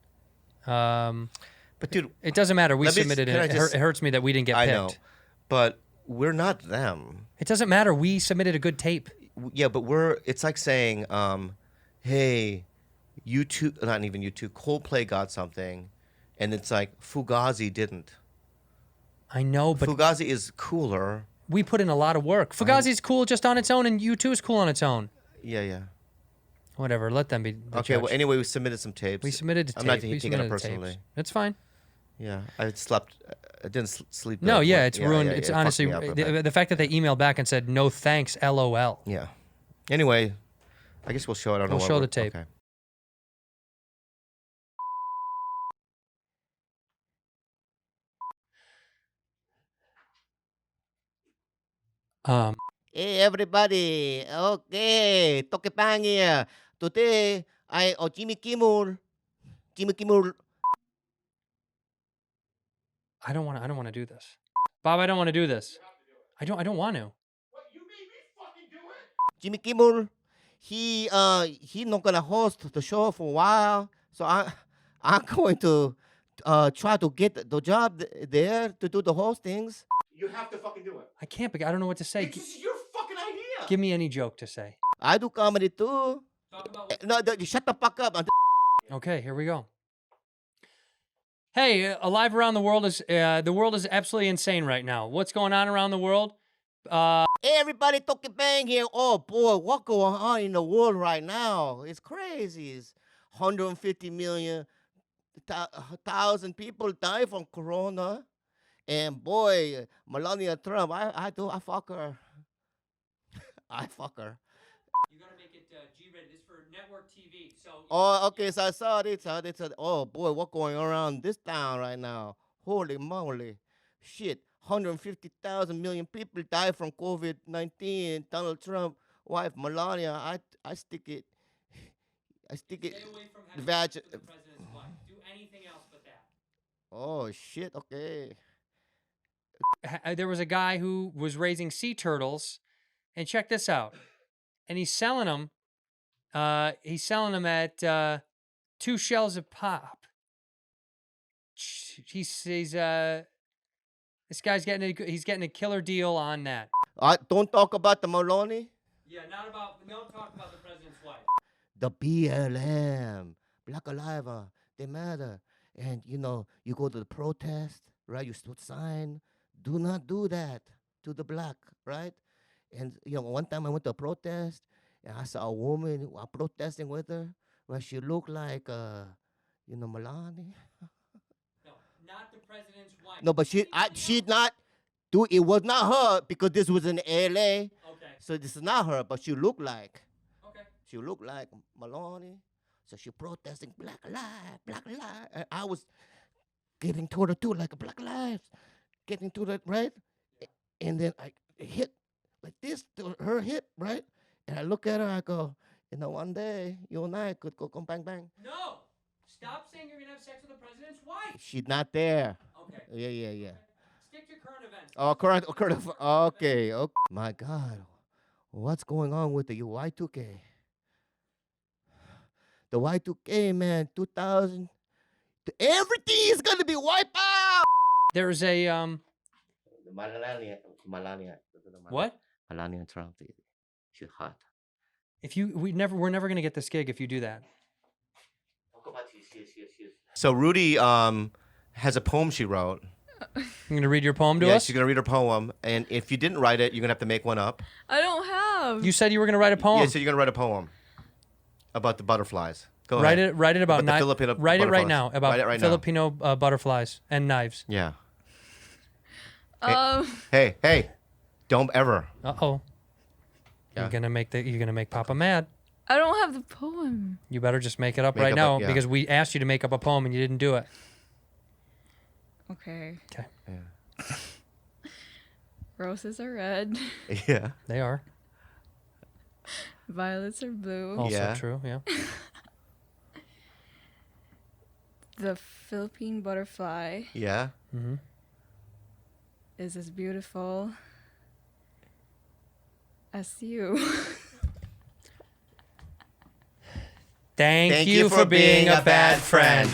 But dude, It doesn't matter. We Let me- submitted can I it. just- It hurts me that we didn't get I picked. know, but we're not them. It doesn't matter. We submitted a good tape. Yeah, but it's like saying, hey, U2, not even U2, Coldplay got something, and it's like Fugazi didn't. I know, but Fugazi is cooler. we put in a lot of work. Fugazi's cool just on its own, and U2 is cool on its own. Yeah. Whatever, let them be the Okay, judge. well, anyway, we submitted some tapes. We submitted the tape. I'm not We taking it submitted the personally. tapes. It's fine. Yeah, I didn't sleep. No, that yeah, well. it's ruined. Yeah, It's it fucked honestly, me up a bit. the fact that they emailed back and said, no thanks, LOL. Yeah. Anyway, I guess we'll show it. I don't know We'll what show we're- the tape. Okay. Hey everybody, okay, Tokepang here. Today Jimmy Kimmel. I don't want to do this. Bob, I don't want to do this. I don't want to. Jimmy Kimmel, he not gonna host the show for a while, so I'm going to try to get the job there to do the hostings. You have to fucking do it. I can't, because I don't know what to say. This is your fucking idea. Give me any joke to say. I do comedy too. No, shut the fuck up. Okay, here we go. Hey, alive around the world is absolutely insane right now. What's going on around the world? Hey everybody, Tokepang here. Oh boy, what going on in the world right now? It's crazy. It's 150 million thousand people die from corona. And boy, Melania Trump, I fuck her. I fuck her. You gotta make it G-rated. It's for network TV. So. Oh, okay. So I saw this. Oh boy, what going on around this town right now? Holy moly, shit! 150,000 million people die from COVID-19. Donald Trump, wife Melania, I stick it. Stay away from having Vag- sex with the president's wife. Do anything else but that. Oh shit. Okay. There was a guy who was raising sea turtles, and check this out. And he's selling them. He's selling them at 2 shells a pop. This guy's getting a killer deal on that. Don't talk about the Maloney. Yeah, don't talk about the president's wife. The BLM, Black Lives Matter, they matter. And you know, you go to the protest, right? You put sign, do not do that to the black, right? And you know, one time I went to a protest and I saw a woman protesting with her. Well, she looked like, Melania. No, not the president's wife. No, but she not do. It was not her because this was in L.A. Okay. So this is not her, but she looked like. Okay. She looked like Melania. So she protesting Black Lives. And I was getting toward her too, like Black Lives, getting to that, right? And then I hit like this to her hip, right? And I look at her, I go, one day you and I could go bang bang. No! Stop saying you're gonna have sex with the president's wife! She's not there. Okay. Yeah. Stick to current events. Oh, current. Okay. My God, what's going on with the Y2K? The Y2K, man, 2000. Everything is gonna be wiped out. There's a Melania. What? Melania Trump. She's hot. We're never gonna get this gig if you do that. So Rudy has a poem she wrote. You're gonna read your poem to Yeah, us? she's gonna read her poem, and if you didn't write it, you're gonna have to make one up. I don't have. You said you were gonna write a poem. Yeah, so you're gonna write a poem about the butterflies. Go Write ahead. it. Write it about the knives. Filipino Write it right butterflies. now about Write it right now. Filipino butterflies and knives. Yeah. Um. Hey, don't ever. Uh-oh. Yeah. You're gonna make Papa mad. I don't have the poem. You better just make it up Make right up now yeah. because we asked you to make up a poem and you didn't do it. Okay. Okay. Yeah. Roses are red. Yeah. They are. Violets are blue. Also Yeah. true, yeah. The Philippine butterfly Yeah. Mm-hmm. is as beautiful as you. Thank you for being a bad friend.